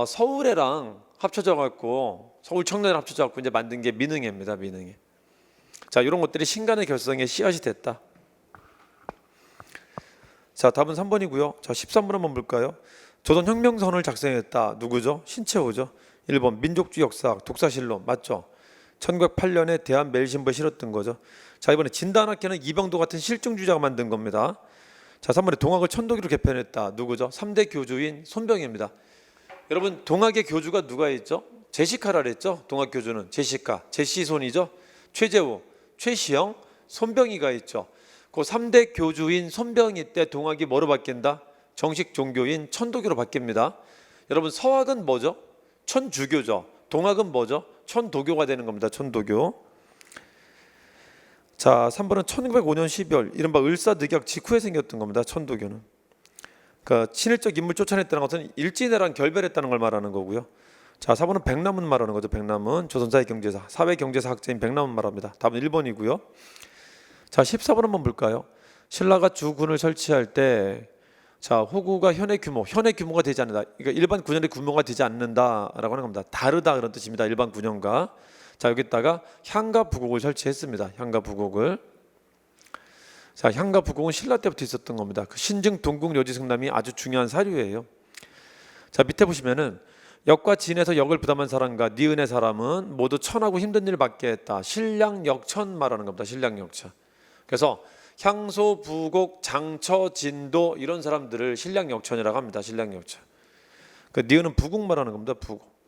서울애랑 합쳐져 갖고 서울 청년이랑 합쳐져 갖고 이제 만든 게 민흥회입니다. 민흥회. 자, 이런 것들이 신간의 결성의 씨앗이 됐다. 자, 답은 3번이고요. 자, 13번 한번 볼까요? 조선혁명선언을 작성했다. 누구죠? 신채호죠. 1번 민족주의 역사학 독사실록 맞죠? 1908년에 대한매일신보에 실었던 거죠. 자, 이번에 진단학회는 이병도 같은 실증주의자가 만든 겁니다. 자, 3번에 동학을 천도기로 개편했다. 누구죠? 3대 교주인 손병입니다. 여러분, 동학의 교주가 누가 있죠? 제시카라 그랬죠? 동학 교주는 제시카, 제시손이죠. 최재우, 최시영, 손병이가 있죠. 그 3대 교주인 손병이 때 동학이 뭐로 바뀐다? 정식 종교인 천도교로 바뀝니다. 여러분, 서학은 뭐죠? 천주교죠. 동학은 뭐죠? 천도교가 되는 겁니다. 천도교. 자, 3번은 1905년 12월 이른바 을사늑약 직후에 생겼던 겁니다. 천도교는. 그러니까 친일적 인물 쫓아냈다는 것은 일진회랑 결별했다는 걸 말하는 거고요. 자, 4번은 백남은 말하는 거죠. 백남은 조선사회 경제사, 사회 경제사 학자인 백남은 말합니다. 답은 1번이고요. 자, 14번 한번 볼까요? 신라가 주군을 설치할 때 자, 호구가 현의 규모가 되지 않는다. 그러니까 일반 군현의 규모가 되지 않는다라고 하는 겁니다. 다르다 그런 뜻입니다. 일반 군현과. 자, 여기다가 향가 부곡을 설치했습니다. 향가 부곡을. 자, 향가 부곡은 신라 때부터 있었던 겁니다. 그 신증 동국 묘지 승남이 아주 중요한 사료예요. 자, 밑에 보시면은 역과 진에서 역을 부담한 사람과 니은의 사람은 모두 천하고 힘든 일을 받게 했다. 신량역천 말하는 겁니다. 신량역천. 그래서 향소, 부곡, 장처, 진도 이런 사람들을 신량역천이라고 합니다. 신량역천. 그 니은은 부곡 말하는 겁니다. 부곡.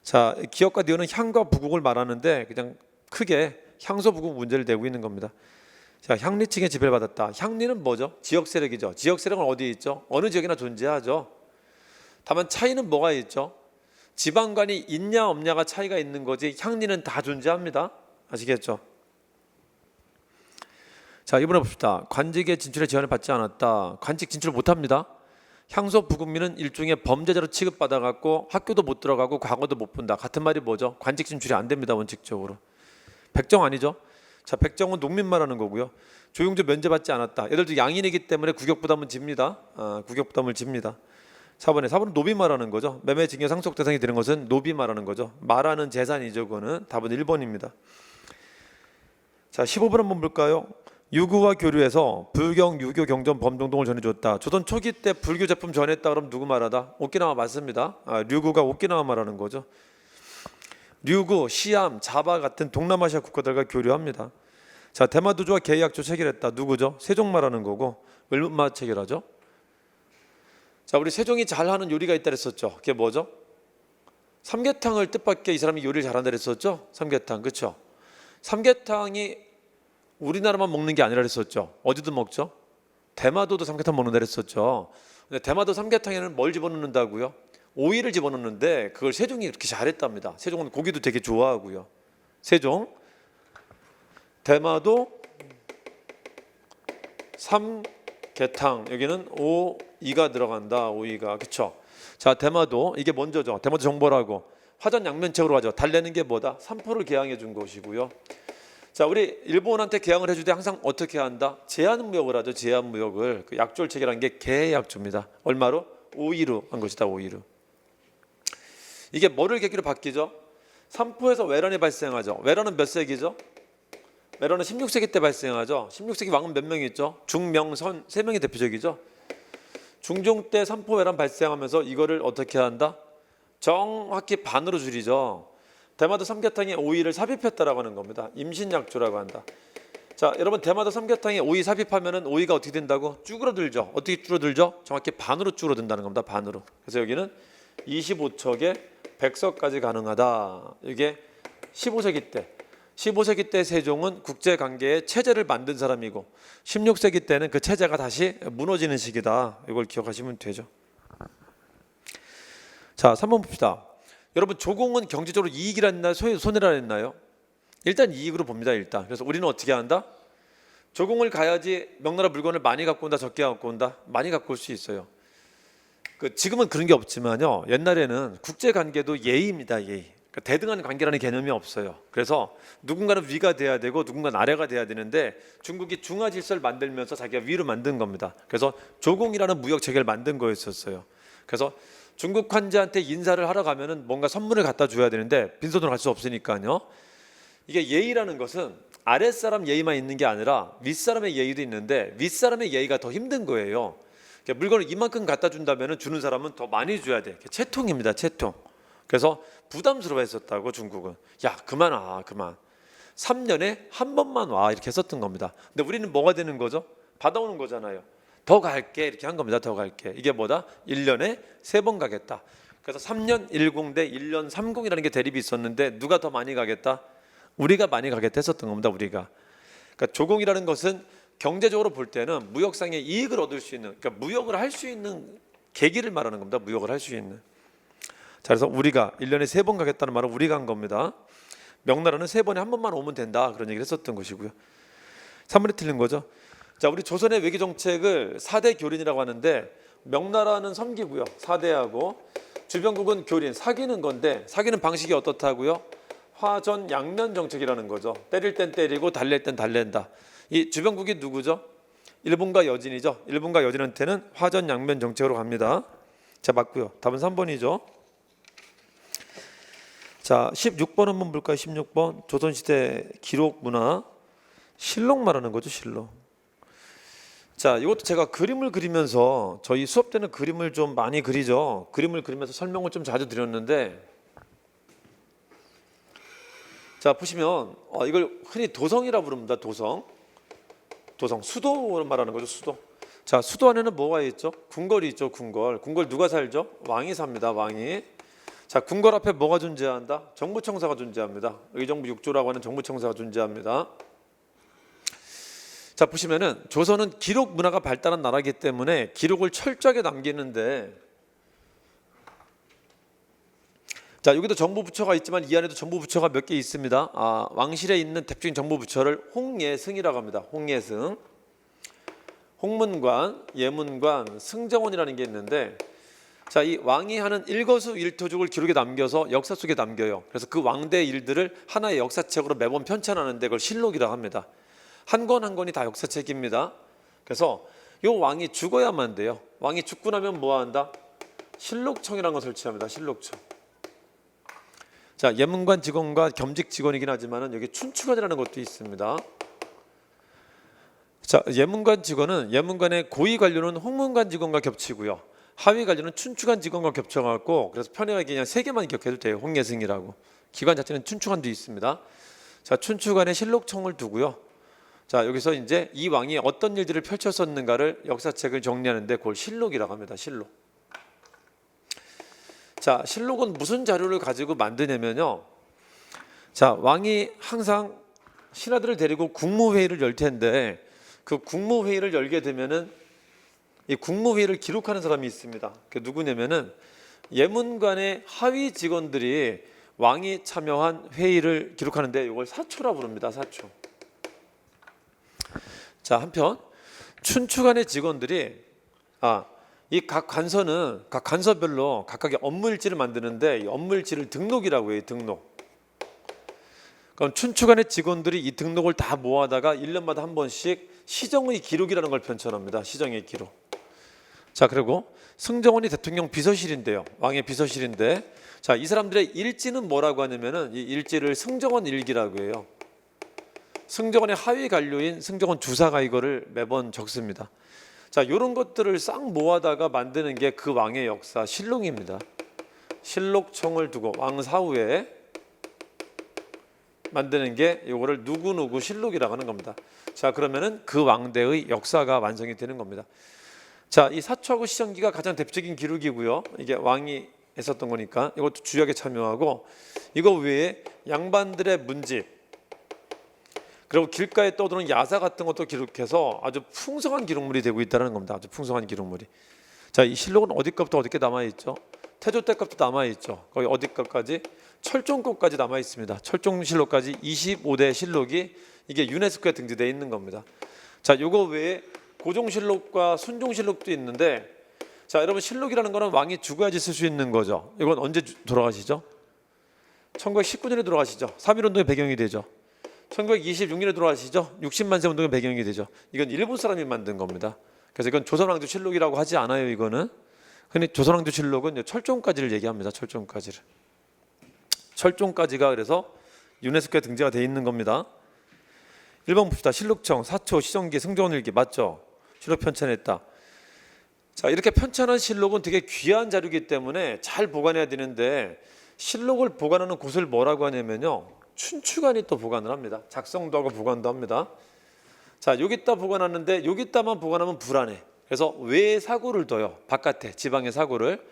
자, 기역과 니은은 향과 부곡을 말하는데 그냥 크게 향소, 부곡 문제를 내고 있는 겁니다. 자, 향리층의 지배를 받았다. 향리는 뭐죠? 지역 세력이죠. 지역 세력은 어디에 있죠? 어느 지역이나 존재하죠. 다만 차이는 뭐가 있죠? 지방관이 있냐 없냐가 차이가 있는 거지 향리는 다 존재합니다. 아시겠죠? 자, 이번에 봅시다. 관직의 진출에 제한을 받지 않았다. 관직 진출을 못합니다. 향소 부국민은 일종의 범죄자로 취급받아갖고 학교도 못 들어가고 과거도 못 본다. 같은 말이 뭐죠? 관직 진출이 안 됩니다. 원칙적으로. 백정 아니죠? 자, 백정은 농민 말하는 거고요. 조용조 면제받지 않았다. 얘들도 양인이기 때문에 구격부담은 집니다. 구격부담을 집니다. 4번은 노비 말하는 거죠. 매매 증여 상속 대상이 되는 것은 노비 말하는 거죠. 말하는 재산이죠. 그거는 답은 1번입니다. 자, 15번 한번 볼까요? 유구와 교류해서 불경, 유교, 경전, 범정동을 전해줬다. 조선 초기 때 불교 제품 전했다. 그럼 누구 말하다? 오키나와 맞습니다. 류구가 오키나와 말하는 거죠. 류구, 시암, 자바 같은 동남아시아 국가들과 교류합니다. 자, 대마도주와 계약조 체결했다. 누구죠? 세종 말하는 거고 을마 체결하죠. 자, 우리 세종이 잘하는 요리가 있다 그랬었죠. 그게 뭐죠? 삼계탕을 뜻밖의 이 사람이 요리를 잘한다 그랬었죠. 삼계탕, 그렇죠? 삼계탕이 우리나라만 먹는 게 아니라 그랬었죠. 어디도 먹죠. 대마도도 삼계탕 먹는다 그랬었죠. 근데 대마도 삼계탕에는 뭘 집어넣는다고요? 오이를 집어넣는데 그걸 세종이 그렇게 잘했답니다. 세종은 고기도 되게 좋아하고요. 세종, 대마도 삼계탕, 여기는 오이가 들어간다. 오이가, 그렇죠? 자, 대마도 이게 먼저죠. 대마도 정보라고 화전 양면책으로 하죠. 달래는 게 뭐다? 삼포를 개항해 준 것이고요. 자, 우리 일본한테 개항을 해줄 때 항상 어떻게 한다? 제한무역을 하죠. 제한무역을. 그 약졸책이라는 게 계약조입니다. 얼마로? 5위로 한 것이다. 5위로. 이게 뭐를 계기로 바뀌죠? 삼포에서 외란이 발생하죠. 외란은 몇 세기죠? 외란은 16세기 때 발생하죠. 16세기 왕은 몇 명이 있죠? 중명선 3명이 대표적이죠. 중종 때 삼포 외란 발생하면서 이거를 어떻게 한다? 정확히 반으로 줄이죠. 대마도 삼계탕에 오이를 삽입했다라고 하는 겁니다. 임신약조라고 한다. 자, 여러분 대마도 삼계탕에 오이 삽입하면은 오이가 어떻게 된다고? 쭈그러들죠. 어떻게 줄어들죠? 정확히 반으로 줄어든다는 겁니다. 반으로. 그래서 여기는 25척에 100석까지 가능하다. 이게 15세기 때. 15세기 때 세종은 국제관계의 체제를 만든 사람이고 16세기 때는 그 체제가 다시 무너지는 시기다. 이걸 기억하시면 되죠. 자, 3번 봅시다. 여러분 조공은 경제적으로 이익이라 했나요? 손해라 했나요? 일단 이익으로 봅니다. 일단. 그래서 우리는 어떻게 한다? 조공을 가야지 명나라 물건을 많이 갖고 온다, 적게 갖고 온다? 많이 갖고 올 수 있어요. 지금은 그런 게 없지만요. 옛날에는 국제관계도 예의입니다. 예의. 그러니까 대등한 관계라는 개념이 없어요. 그래서 누군가는 위가 돼야 되고 누군가는 아래가 돼야 되는데 중국이 중화 질서를 만들면서 자기가 위로 만든 겁니다. 그래서 조공이라는 무역 체계를 만든 거였었어요. 그래서 중국 환자한테 인사를 하러 가면은 뭔가 선물을 갖다 줘야 되는데 빈손으로 갈 수 없으니까요. 이게 예의라는 것은 아랫사람 예의만 있는 게 아니라 윗사람의 예의도 있는데 윗사람의 예의가 더 힘든 거예요. 그러니까 물건을 이만큼 갖다 준다면은 주는 사람은 더 많이 줘야 돼. 채통입니다. 채통. 그래서 부담스러워했었다고 중국은. 야, 그만 와, 그만. 3년에 한 번만 와 이렇게 했었던 겁니다. 근데 우리는 뭐가 되는 거죠? 받아오는 거잖아요. 더 갈게 이렇게 한 겁니다. 더 갈게. 이게 뭐다? 1년에 3번 가겠다. 그래서 3년 10 대 1년 30이라는 게 대립이 있었는데 누가 더 많이 가겠다? 우리가 많이 가겠다 했었던 겁니다. 우리가. 그러니까 조공이라는 것은 경제적으로 볼 때는 무역상의 이익을 얻을 수 있는, 그러니까 무역을 할 수 있는 계기를 말하는 겁니다. 무역을 할 수 있는. 자, 그래서 우리가 1년에 3번 가겠다는 말은 우리가 한 겁니다. 명나라는 3번에 한 번만 오면 된다 그런 얘기를 했었던 것이고요. 3번이 틀린 거죠. 자, 우리 조선의 외교 정책을 4대 교린이라고 하는데 명나라는 섬기고요. 4대하고 주변국은 교린, 사귀는 건데 사귀는 방식이 어떻다고요? 화전 양면 정책이라는 거죠. 때릴 땐 때리고 달랠 땐 달랜다. 이 주변국이 누구죠? 일본과 여진이죠. 일본과 여진한테는 화전 양면 정책으로 갑니다. 자, 맞고요. 답은 3번이죠. 자, 16번 한번 볼까요? 16번 조선시대 기록 문화 실록 말하는 거죠. 실록. 자, 이것도 제가 그림을 그리면서 저희 수업 때는 그림을 좀 많이 그리죠. 그림을 그리면서 설명을 좀 자주 드렸는데 자, 보시면 이걸 흔히 도성이라 부릅니다. 도성. 수도를 말하는 거죠. 수도. 자, 수도 안에는 뭐가 있죠? 궁궐이 있죠. 궁궐. 궁궐 누가 살죠? 왕이 삽니다. 왕이. 자, 궁궐 앞에 뭐가 존재한다? 정부청사가 존재합니다. 의정부 6조라고 하는 정부청사가 존재합니다. 자, 보시면은 조선은 기록 문화가 발달한 나라이기 때문에 기록을 철저하게 남기는데 자, 여기도 정부부처가 있지만 이 안에도 정부부처가 몇 개 있습니다. 왕실에 있는 대표적인 정부부처를 홍예승이라고 합니다. 홍예승. 홍문관, 예문관, 승정원이라는 게 있는데 자, 이 왕이 하는 일거수일투족을 기록에 남겨서 역사 속에 남겨요. 그래서 그 왕대의 일들을 하나의 역사책으로 매번 편찬하는데 그걸 실록이라고 합니다. 한 권 한 권이 다 역사책입니다. 그래서 이 왕이 죽어야만 돼요. 왕이 죽고 나면 뭐 한다? 실록청이라는 걸 설치합니다. 실록청. 자, 예문관 직원과 겸직 직원이긴 하지만은 여기 춘추관이라는 것도 있습니다. 자, 예문관 직원은 예문관의 고위 관료는 홍문관 직원과 겹치고요. 하위 관료는 춘추관 직원과 겹쳐갖고 그래서 편하게 그냥 3개만 기억해도 돼요. 홍예승이라고. 기관 자체는 춘추관도 있습니다. 자, 춘추관에 실록청을 두고요. 자, 여기서 이제 이 왕이 어떤 일들을 펼쳤었는가를 역사책을 정리하는데 그걸 실록이라고 합니다. 실록. 자, 실록은 무슨 자료를 가지고 만드냐면요. 자, 왕이 항상 신하들을 데리고 국무회의를 열 텐데 그 국무회의를 열게 되면은 이 국무회의를 기록하는 사람이 있습니다. 그 누구냐면은 예문관의 하위 직원들이 왕이 참여한 회의를 기록하는데 이걸 사초라 부릅니다. 사초. 자, 한편 춘추관의 직원들이 이 각 관서는 각 관서별로 각각의 업무일지를 만드는데 이 업무일지를 등록이라고 해요. 등록. 그럼 춘추관의 직원들이 이 등록을 다 모아다가 1년마다 한 번씩 시정의 기록이라는 걸 편찬합니다. 시정의 기록. 자, 그리고 승정원이 대통령 비서실인데요. 왕의 비서실인데, 자, 이 사람들의 일지는 뭐라고 하냐면은 이 일지를 승정원 일기라고 해요. 승정원의 하위 관료인 승정원 주사가 이거를 매번 적습니다. 자, 이런 것들을 싹 모아다가 만드는 게 그 왕의 역사 실록입니다. 실록청을 두고 왕 사후에 만드는 게 이거를 누구누구 실록이라고 하는 겁니다. 자, 그러면은 그 왕대의 역사가 완성이 되는 겁니다. 자, 이 사초하고 시정기가 가장 대표적인 기록이고요. 이게 왕이 했었던 거니까 이것도 주역에 참여하고, 이거 외에 양반들의 문집, 그리고 길가에 떠도는 야사 같은 것도 기록해서 아주 풍성한 기록물이 되고 있다는 겁니다. 아주 풍성한 기록물이. 자, 이 실록은 어디 것부터 어디께 남아 있죠? 태조 때 것부터 남아 있죠. 거기 어디 것까지? 철종 것까지 남아 있습니다. 철종 실록까지 25대 실록이 이게 유네스코에 등재되어 있는 겁니다. 자, 요거 외에 고종실록과 순종실록도 있는데, 자, 여러분 실록이라는 거는 왕이 죽어야지 쓸 수 있는 거죠. 이건 언제 돌아가시죠? 1919년에 돌아가시죠. 3.1운동의 배경이 되죠. 1926년에 돌아가시죠. 60만 세 운동의 배경이 되죠. 이건 일본 사람이 만든 겁니다. 그래서 이건 조선왕조 실록이라고 하지 않아요. 이거는. 근데 조선왕조 실록은 철종까지를 얘기합니다. 철종까지를. 철종까지가 그래서 유네스코에 등재가 돼 있는 겁니다. 1번 봅시다. 실록청, 사초, 시정기, 승정원일기 맞죠? 실록 편찬했다. 자, 이렇게 편찬한 실록은 되게 귀한 자료이기 때문에 잘 보관해야 되는데, 실록을 보관하는 곳을 뭐라고 하냐면요, 춘추관이 또 보관을 합니다. 작성도 하고 보관도 합니다. 자, 여기다 보관하는데 여기다만 보관하면 불안해. 그래서 외에 사고를 둬요. 바깥에, 지방의 사고를.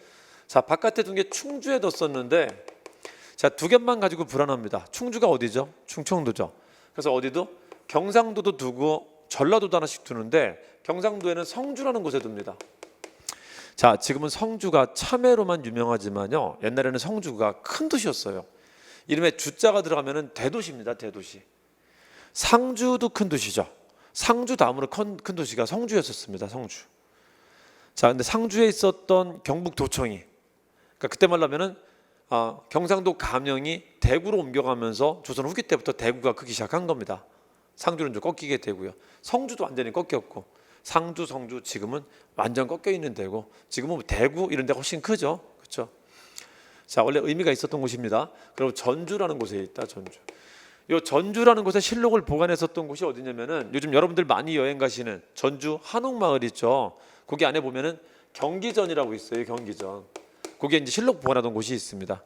자, 바깥에 둔 게 충주에 뒀었는데, 자, 두 개만 가지고 불안합니다. 충주가 어디죠? 충청도죠. 그래서 어디도 경상도도 두고 전라도도 하나씩 두는데, 경상도에는 성주라는 곳에 둡니다. 자, 지금은 성주가 참외로만 유명하지만요, 옛날에는 성주가 큰 도시였어요. 이름에 주자가 들어가면은 대도시입니다. 대도시. 상주도 큰 도시죠. 상주 다음으로 큰 도시가 성주였었습니다. 성주. 자, 근데 상주에 있었던 경북도청이, 그러니까 그때 말하면은 경상도 감영이 대구로 옮겨가면서 조선 후기 때부터 대구가 크기 시작한 겁니다. 상주는 좀 꺾이게 되고요. 성주도 완전히 꺾였고, 상주, 성주 지금은 완전 꺾여 있는 데고, 지금은 대구 이런 데가 훨씬 크죠. 그렇죠? 자, 원래 의미가 있었던 곳입니다. 그리고 전주라는 곳에 있다. 전주. 이 전주라는 곳에 실록을 보관했었던 곳이 어디냐면은, 요즘 여러분들 많이 여행 가시는 전주 한옥마을 있죠. 거기 안에 보면은 경기전이라고 있어요. 경기전. 거기에 이제 실록 보관하던 곳이 있습니다.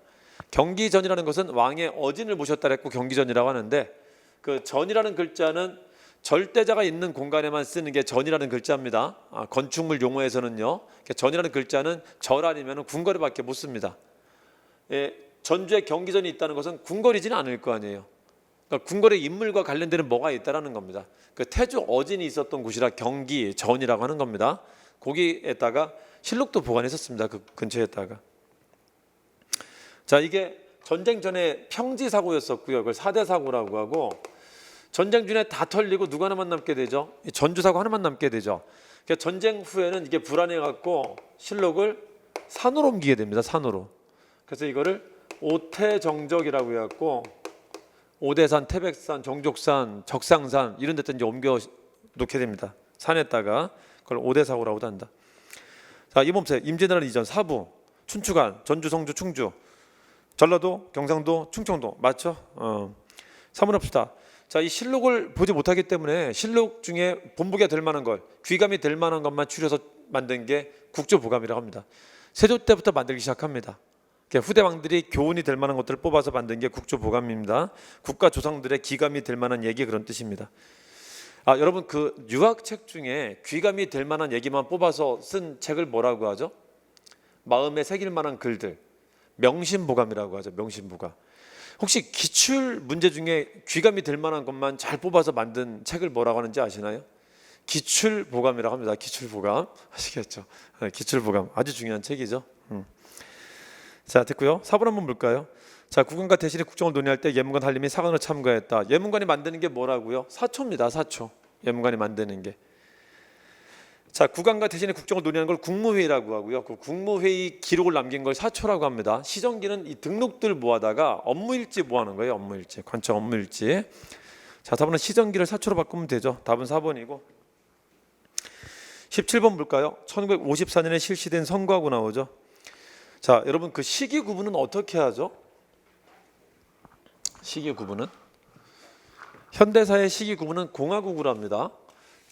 경기전이라는 것은 왕의 어진을 모셨다 했고 경기전이라고 하는데, 그 전이라는 글자는 절대자가 있는 공간에만 쓰는 게 전이라는 글자입니다. 건축물 용어에서는요, 전이라는 글자는 절 아니면 궁궐에밖에 못 씁니다. 예, 전주에 경기전이 있다는 것은 궁궐이지는 않을 거 아니에요. 그러니까 궁궐의 인물과 관련되는 뭐가 있다라는 겁니다. 그 태조 어진이 있었던 곳이라 경기전이라고 하는 겁니다. 거기에다가 실록도 보관했었습니다. 그 근처에다가. 자, 이게 전쟁 전에 평지 사고였었고요. 그걸 4대 사고라고 하고, 전쟁 중에 다 털리고 누가 하나만 남게 되죠? 전주 사고 하나만 남게 되죠. 그러니까 전쟁 후에는 이게 불안해 갖고 실록을 산으로 옮기게 됩니다. 산으로. 그래서 이거를 오태정적이라고 해갖고, 오대산, 태백산, 정족산, 적상산 이런 데다 이제 옮겨 놓게 됩니다. 산에다가. 그걸 오대사고라고도 한다. 자, 이번 보세요. 임진왜란 이전 사부, 춘추관, 전주, 성주, 충주, 전라도, 경상도, 충청도 맞죠? 3번 합시다. 자, 이 실록을 보지 못하기 때문에 실록 중에 본보기가 될 만한 걸, 귀감이 될 만한 것만 추려서 만든 게 국조보감이라고 합니다. 세조 때부터 만들기 시작합니다. 후대 왕들이 교훈이 될 만한 것들을 뽑아서 만든 게 국조보감입니다. 국가 조상들의 귀감이 될 만한 얘기, 그런 뜻입니다. 여러분, 그 유학책 중에 귀감이 될 만한 얘기만 뽑아서 쓴 책을 뭐라고 하죠? 마음에 새길 만한 글들. 명심보감이라고 하죠. 명심보감. 혹시 기출 문제 중에 귀감이 될 만한 것만 잘 뽑아서 만든 책을 뭐라고 하는지 아시나요? 기출보감이라고 합니다. 기출보감. 아시겠죠? 네, 기출보감. 아주 중요한 책이죠. 자, 됐고요. 4번 한번 볼까요? 자, 국원과 대신에 국정을 논의할 때 예문관 한림이 사관으로 참가했다. 예문관이 만드는 게 뭐라고요? 사초입니다. 사초. 예문관이 만드는 게. 자, 국왕과 대신에 국정을 논의하는 걸 국무회의라고 하고요. 그 국무회의 기록을 남긴 걸 사초라고 합니다. 시정기는 이 등록들 모아다가 업무일지 모아는 거예요. 업무일지, 관청 업무일지. 자, 답은 시정기를 사초로 바꾸면 되죠. 답은 4번이고. 17번 볼까요? 1954년에 실시된 선거하고 나오죠. 자, 여러분 그 시기 구분은 어떻게 하죠? 시기 구분은 현대사의 시기 구분은 공화국으로 합니다.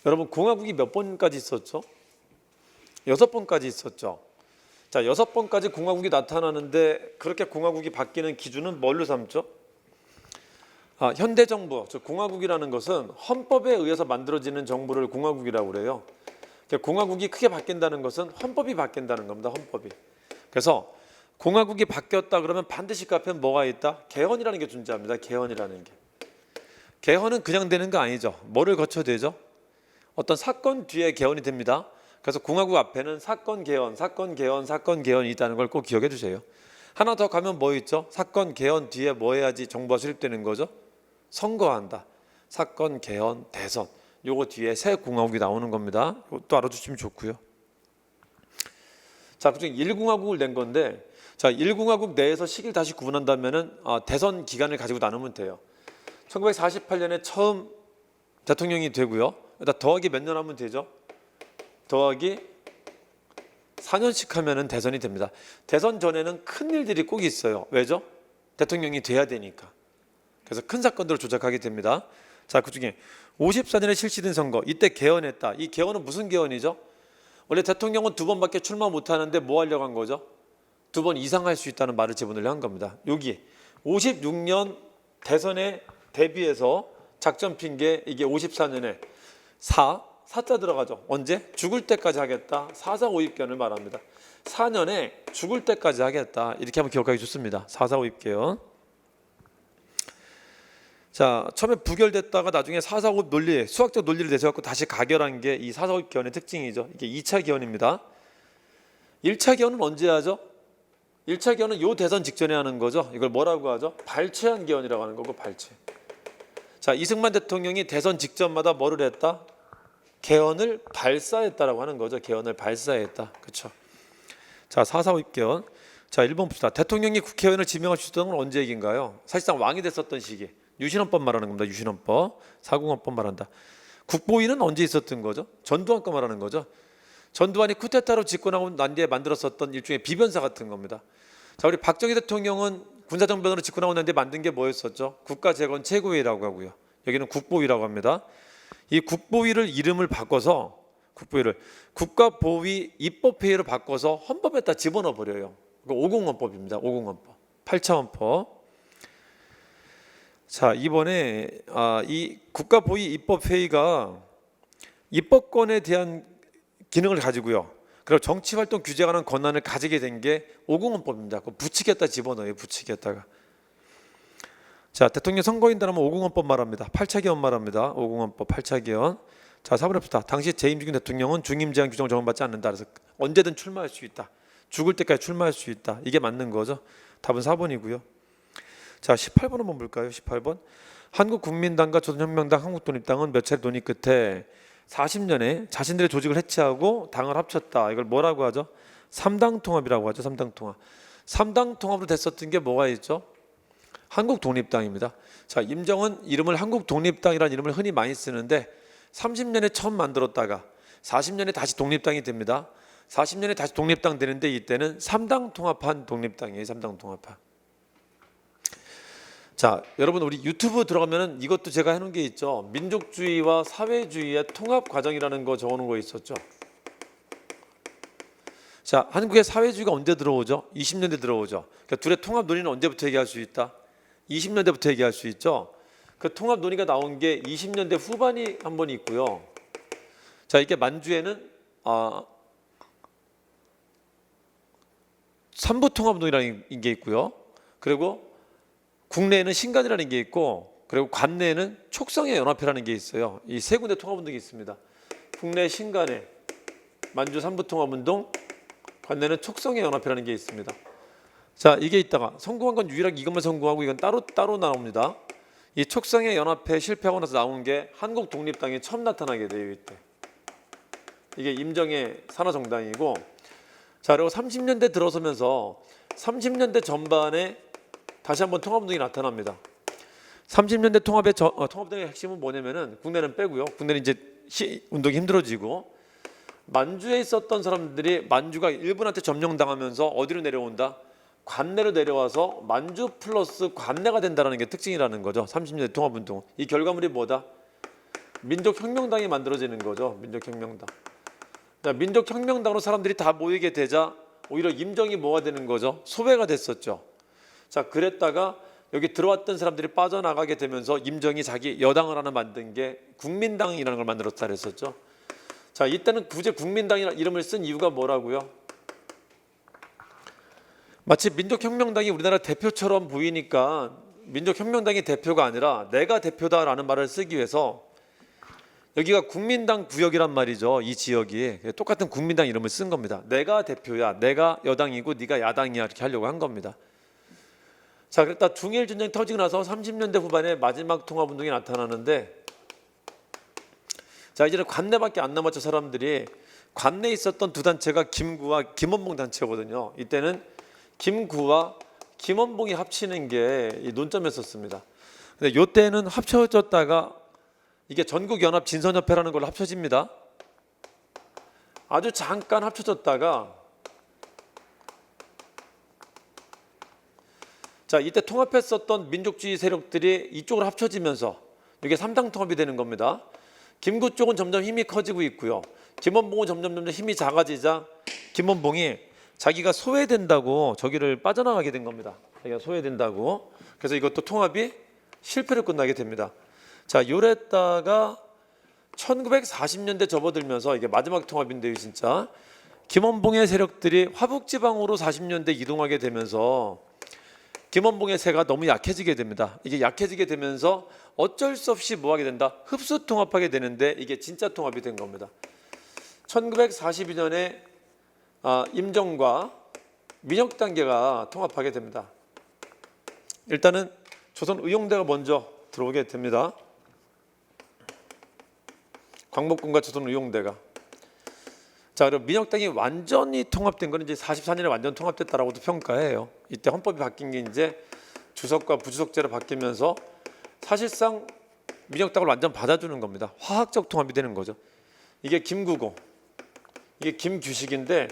여러분 공화국이 몇 번까지 있었죠? 6번까지 있었죠. 자, 6번까지 공화국이 나타나는데 그렇게 공화국이 바뀌는 기준은 뭘로 삼죠? 현대정부, 즉 공화국이라는 것은 헌법에 의해서 만들어지는 정부를 공화국이라고 그래요. 공화국이 크게 바뀐다는 것은 헌법이 바뀐다는 겁니다. 헌법이. 그래서 공화국이 바뀌었다 그러면 반드시 그 앞에 뭐가 있다? 개헌이라는 게 존재합니다. 개헌이라는 게. 개헌은 그냥 되는 거 아니죠. 뭐를 거쳐야 되죠? 어떤 사건 뒤에 개헌이 됩니다. 그래서 공화국 앞에는 사건 개헌, 사건 개헌, 사건 개헌이 있다는 걸 꼭 기억해 주세요. 하나 더 가면 뭐 있죠? 사건 개헌 뒤에 뭐 해야지 정부가 수립되는 거죠? 선거한다. 사건 개헌, 대선. 요거 뒤에 새 공화국이 나오는 겁니다. 이것도 알아두시면 좋고요. 자, 그중에 1공화국을 낸 건데, 자, 1공화국 내에서 시기를 다시 구분한다면은 대선 기간을 가지고 나누면 돼요. 1948년에 처음 대통령이 되고요. 일단 더하기 몇 년 하면 되죠? 더하기 4년씩 하면은 대선이 됩니다. 대선 전에는 큰 일들이 꼭 있어요. 왜죠? 대통령이 돼야 되니까. 그래서 큰 사건들을 조작하게 됩니다. 자, 그중에 54년에 실시된 선거, 이때 개헌했다. 이 개헌은 무슨 개헌이죠? 원래 대통령은 2번밖에 출마 못하는데 뭐 하려고 한 거죠? 2번 이상 할 수 있다는 말을 집어넣으려 한 겁니다. 여기 56년 대선에 대비해서 작전 핀 게 이게 54년에 사자 들어가죠. 언제? 죽을 때까지 하겠다. 4.4.5.입 개헌을 말합니다. 4년에 죽을 때까지 하겠다. 이렇게 하면 기억하기 좋습니다. 4.4.5.입 개헌. 자, 처음에 부결됐다가 나중에 4.4.5.입 논리, 수학적 논리를 내세워갖고 다시 가결한 게 이 4.4.5.입 개헌의 특징이죠. 이게 2차 개헌입니다. 1차 개헌은 언제 하죠? 1차 개헌은 요 대선 직전에 하는 거죠. 이걸 뭐라고 하죠? 발췌한 개헌이라고 하는 거고, 발췌. 자, 이승만 대통령이 대선 직전마다 뭐를 했다? 개헌을 발사했다라고 하는 거죠. 개헌을 발사했다. 그렇죠? 자, 4.4.5.입 개헌. 자, 1번 봅시다. 대통령이 국회의원을 지명할 수 있었던 건 언제 얘기인가요? 사실상 왕이 됐었던 시기. 유신헌법 말하는 겁니다. 유신헌법. 사공헌법 말한다. 국보위는 언제 있었던 거죠? 전두환 거 말하는 거죠. 전두환이 쿠데타로 집권하고 난 뒤에 만들었었던 일종의 비변사 같은 겁니다. 자, 우리 박정희 대통령은 군사정변으로 집권하고 난 뒤에 만든 게 뭐였었죠? 국가재건 최고위라고 하고요. 여기는 국보위라고 합니다. 이 국보위를 이름을 바꿔서 국보위를 국가보위 입법회의로 바꿔서 헌법에다 집어넣어 버려요. 50헌법입니다. 50헌법. 8차 헌법. 자, 이번에 이 국가보위 입법회의가 입법권에 대한 기능을 가지고요. 그리고 정치활동 규제에 관한 권한을 가지게 된 게 50헌법입니다. 붙이겠다 집어넣어요. 붙이겠다가. 자, 대통령 선거인단하면 50헌법 말합니다. 8차 개헌 말합니다. 50헌법 8차 개헌. 자, 4번 해봅시다. 당시 재임 중인 대통령은 중임 제한 규정 적용받지 않는다. 그래서 언제든 출마할 수 있다. 죽을 때까지 출마할 수 있다. 이게 맞는 거죠. 답은 4번이고요. 자, 18번 한번 볼까요? 18번. 한국국민당과 조선혁명당, 한국독립당은 몇 차례 논의 끝에 40년에 자신들의 조직을 해체하고 당을 합쳤다. 이걸 뭐라고 하죠? 3당 통합이라고 하죠. 3당 통합. 3당 통합으로 됐었던 게 뭐가 있죠? 한국독립당입니다. 자, 임정은 이름을 한국독립당이라는 이름을 흔히 많이 쓰는데 30년에 처음 만들었다가 40년에 다시 독립당이 됩니다. 40년에 다시 독립당 되는데 이때는 3당 통합한 독립당이에요. 3당 통합한. 자, 여러분 우리 유튜브 들어가면은 이것도 제가 해놓은 게 있죠. 민족주의와 사회주의의 통합 과정이라는 거 적어놓은 거 있었죠. 자, 한국의 사회주의가 언제 들어오죠? 20년대 들어오죠. 그러니까 둘의 통합 논의는 언제부터 얘기할 수 있다? 20년대부터 얘기할 수 있죠. 그 통합 논의가 나온 게 20년대 후반이 한 번 있고요. 자, 이게 만주에는 삼부통합운동이라는 게 있고요. 그리고 국내에는 신간이라는 게 있고, 그리고 관내에는 촉성의 연합회라는 게 있어요. 이 세 군데 통합운동이 있습니다. 국내 신간에 만주 삼부통합운동, 관내는 촉성의 연합회라는 게 있습니다. 자, 이게 있다가 성공한 건 유일하게 이것만 성공하고 이건 따로 나옵니다. 이 촉성의 연합회 실패하고 나서 나온 게 한국 독립당이 처음 나타나게 돼요. 이때 이게 임정의 산하정당이고, 자, 그리고 30년대 들어서면서 30년대 전반에 다시 한번 통합운동이 나타납니다. 30년대 통합운동의 핵심은 뭐냐면은, 국내는 빼고요. 국내는 이제 운동이 힘들어지고, 만주에 있었던 사람들이 만주가 일본한테 점령당하면서 어디로 내려온다? 관내로 내려와서 만주 플러스 관내가 된다는 게 특징이라는 거죠. 30년대 통합운동. 이 결과물이 뭐다? 민족혁명당이 만들어지는 거죠. 민족혁명당. 민족혁명당으로 사람들이 다 모이게 되자 오히려 임정이 뭐가 되는 거죠? 소외가 됐었죠. 자, 그랬다가 여기 들어왔던 사람들이 빠져나가게 되면서 임정이 자기 여당을 하나 만든 게 국민당이라는 걸 만들었다 그랬었죠. 자, 이때는 굳이 국민당이라는 이름을 쓴 이유가 뭐라고요? 마치 민족혁명당이 우리나라 대표처럼 보이니까 민족혁명당이 대표가 아니라 내가 대표다라는 말을 쓰기 위해서, 여기가 국민당 구역이란 말이죠. 이 지역이 똑같은 국민당 이름을 쓴 겁니다. 내가 대표야, 내가 여당이고 네가 야당이야, 이렇게 하려고 한 겁니다. 자, 그랬다 중일 전쟁 터지고 나서 30년대 후반에 마지막 통합운동이 나타나는데, 자, 이제는 관내밖에 안 남았죠. 사람들이 관내에 있었던 두 단체가 김구와 김원봉 단체거든요. 이때는 김구와 김원봉이 합치는 게 이 논점이었었습니다. 근데 이때는 합쳐졌다가 이게 전국연합 진선협회라는 걸로 합쳐집니다. 아주 잠깐 합쳐졌다가, 자, 이때 통합했었던 민족주의 세력들이 이쪽으로 합쳐지면서 이게 3당 통합이 되는 겁니다. 김구 쪽은 점점 힘이 커지고 있고요. 김원봉은 점점 힘이 작아지자 김원봉이 자기가 소외된다고 저기를 빠져나가게 된 겁니다. 자기가 소외된다고. 그래서 이것도 통합이 실패로 끝나게 됩니다. 자, 요랬다가 1940년대 접어들면서, 이게 마지막 통합인데요, 진짜 김원봉의 세력들이 화북지방으로 40년대 이동하게 되면서 김원봉의 세가 너무 약해지게 됩니다. 이게 약해지게 되면서 어쩔 수 없이 뭐 하게 된다? 흡수 통합하게 되는데, 이게 진짜 통합이 된 겁니다. 1942년에 임정과 민혁단계가 통합하게 됩니다. 일단은 조선의용대가 먼저 들어오게 됩니다. 광복군과 조선의용대가. 자, 그럼 민혁당이 완전히 통합된 건 이제 44년에 완전 통합됐다라고도 평가해요. 이때 헌법이 바뀐 게 이제 주석과 부주석제로 바뀌면서 사실상 민혁당을 완전 받아주는 겁니다. 화학적 통합이 되는 거죠. 이게 김구고, 이게 김규식인데,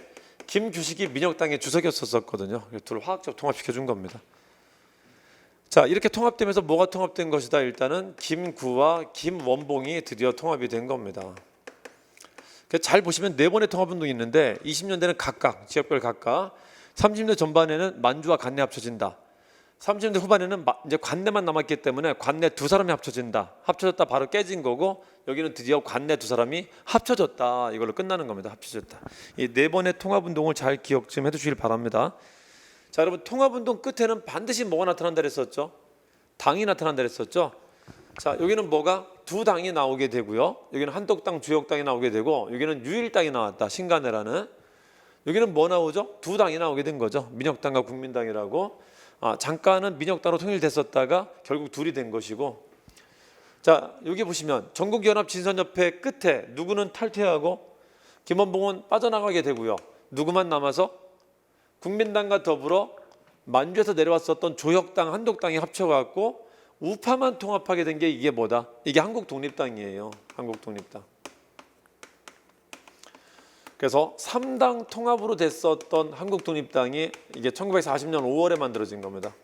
김규식이 민혁당의 주석이었었거든요. 둘 화학적 통합시켜준 겁니다. 자, 이렇게 통합되면서 뭐가 통합된 것이다? 일단은 김구와 김원봉이 드디어 통합이 된 겁니다. 잘 보시면 네 번의 통합운동이 있는데, 20년대는 각각 지역별 각각, 30년대 전반에는 만주와 관내 합쳐진다. 30년대 후반에는 이제 관내만 남았기 때문에 관내 두 사람이 합쳐진다. 합쳐졌다 바로 깨진 거고, 여기는 드디어 관내 두 사람이 합쳐졌다. 이걸로 끝나는 겁니다. 합쳐졌다. 이 네 번의 통합운동을 잘 기억 좀 해두시길 바랍니다. 자, 여러분, 통합운동 끝에는 반드시 뭐가 나타난다 그랬었죠? 당이 나타난다 그랬었죠? 자, 여기는 뭐가 두 당이 나오게 되고요. 여기는 한독당, 주역당이 나오게 되고, 여기는 유일당이 나왔다. 신간회라는. 여기는 뭐 나오죠? 두 당이 나오게 된 거죠. 민혁당과 국민당이라고. 잠깐은 민혁당으로 통일됐었다가 결국 둘이 된 것이고. 자, 여기 보시면 전국연합 진선협회 끝에 누구는 탈퇴하고 김원봉은 빠져나가게 되고요. 누구만 남아서 국민당과 더불어 만주에서 내려왔었던 조혁당, 한독당이 합쳐갖고 우파만 통합하게 된 게 이게 뭐다? 이게 한국독립당이에요. 한국독립당. 그래서 3당 통합으로 됐었던 한국독립당이 이게 1940년 5월에 만들어진 겁니다.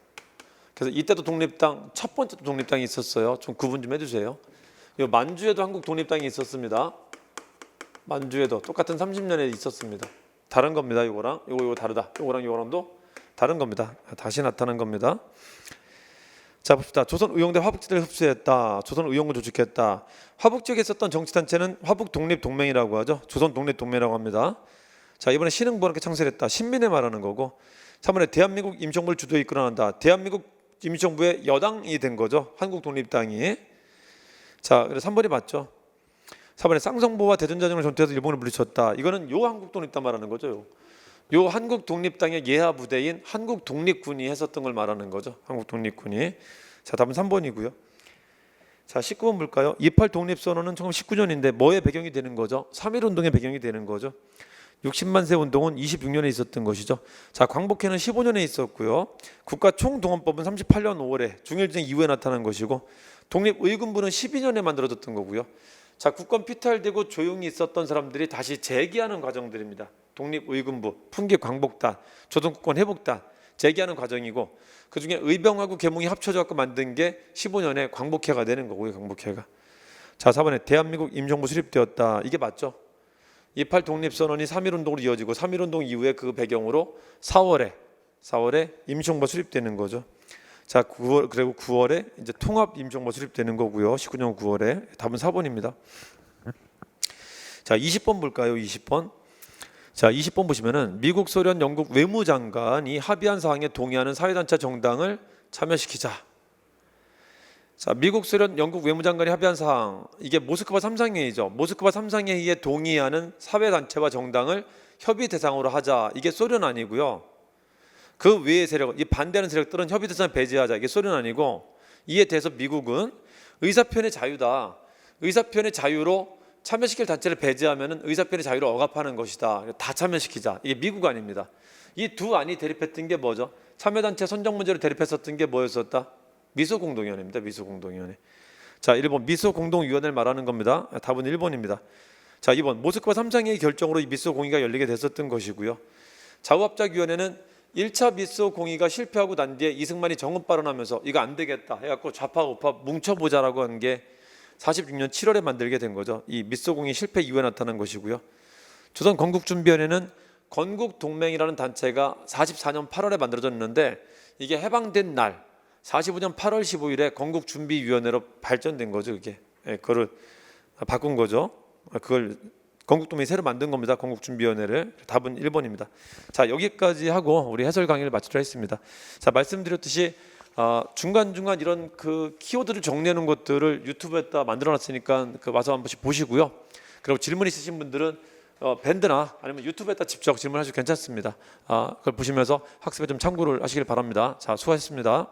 그래서 이때도 독립당, 첫 번째 독립당이 있었어요. 좀 구분 좀 해주세요. 만주에도 한국독립당이 있었습니다. 만주에도 똑같은 30년에 있었습니다. 다른 겁니다. 이거랑 이거 다르다. 이거랑 이거랑도 다른 겁니다. 다시 나타난 겁니다. 자, 봅시다. 조선의용대 화북지대를 흡수했다. 조선의용을 조직했다. 화북 지역에 있었던 정치단체는 화북독립동맹이라고 하죠. 조선독립동맹이라고 합니다. 자, 이번에 신흥부원학교 창설했다. 신민회 말하는 거고. 3번에 대한민국 임시정부를 주도해 이끌어난다. 대한민국 임시정부의 여당이 된 거죠. 한국독립당이. 자, 그래서 3번이 맞죠. 4번에 쌍성보와 대전자정을 전투해서 일본을 물리쳤다. 이거는 요 한국독립당 말하는 거죠. 요 한국독립당의 예하 부대인 한국독립군이 했었던 걸 말하는 거죠. 한국독립군이. 자, 답은 3번이고요. 자, 19번 볼까요? 28 독립선언은 1919년인데 뭐의 배경이 되는 거죠? 3.1운동의 배경이 되는 거죠. 60만 세 운동은 26년에 있었던 것이죠. 자, 광복회는 15년에 있었고요. 국가총동원법은 38년 5월에 중일전쟁 이후에 나타난 것이고, 독립의군부는 12년에 만들어졌던 거고요. 자, 국권 피탈되고 조용히 있었던 사람들이 다시 재기하는 과정들입니다. 독립의군부, 풍기광복단, 조선국권 회복단 재기하는 과정이고, 그중에 의병하고 계몽이 합쳐져 갖고 만든 게 15년에 광복회가 되는 거고요. 광복회가. 자, 4번에 대한민국 임시정부 수립되었다. 이게 맞죠? 28 독립선언이 3.1운동으로 이어지고 3.1운동 이후에 그 배경으로 4월에 임시정부가 수립되는 거죠. 자, 9월, 그리고 9월에 이제 통합 임시정부가 수립되는 거고요. 19년 9월에. 답은 4번입니다. 자, 20번 볼까요? 20번. 자, 20번 보시면은 미국, 소련, 영국 외무장관이 합의한 사항에 동의하는 사회단체 정당을 참여시키자. 자, 미국, 소련, 영국 외무장관이 합의한 사항, 이게 모스크바 3상회의죠. 모스크바 3상회의에 동의하는 사회단체와 정당을 협의 대상으로 하자. 이게 소련 아니고요. 그 외의 세력, 이 반대하는 세력들은 협의 대상을 배제하자. 이게 소련 아니고, 이에 대해서 미국은 의사표현의 자유다. 의사표현의 자유로 참여시킬 단체를 배제하면 의사표현의 자유를 억압하는 것이다. 다 참여시키자. 이게 미국 아닙니다. 이 두 안이 대립했던 게 뭐죠? 참여단체 선정 문제로 대립했었던 게 뭐였었다? 미소공동위원회입니다. 미소공동위원회. 자, 1번 미소공동위원회를 말하는 겁니다. 답은 1번입니다. 자, 2번 모스크바 3상회의 결정으로 이 미소공의가 열리게 됐었던 것이고요. 좌우합작위원회는 1차 미소공의가 실패하고 난 뒤에 이승만이 정업 발언하면서 이거 안 되겠다 해갖고 좌파 우파 뭉쳐보자라고 한 게 46년 7월에 만들게 된 거죠. 이 미소공의 실패 이후에 나타난 것이고요. 조선 건국준비위원회는 건국동맹이라는 단체가 44년 8월에 만들어졌는데 이게 해방된 날 45년 8월 15일에 건국준비위원회로 발전된 거죠. 이게 그걸 바꾼 거죠. 그걸 건국동맹이 새로 만든 겁니다. 건국준비위원회를. 답은 1번입니다. 자, 여기까지 하고 우리 해설 강의를 마치도록 하겠습니다. 자, 말씀드렸듯이 중간중간 이런 그 키워드를 정리하는 것들을 유튜브에다 만들어놨으니까 그 와서 한 번씩 보시고요. 그리고 질문 있으신 분들은 밴드나 아니면 유튜브에다 직접 질문하셔도 괜찮습니다. 그걸 보시면서 학습에 좀 참고를 하시길 바랍니다. 자, 수고하셨습니다.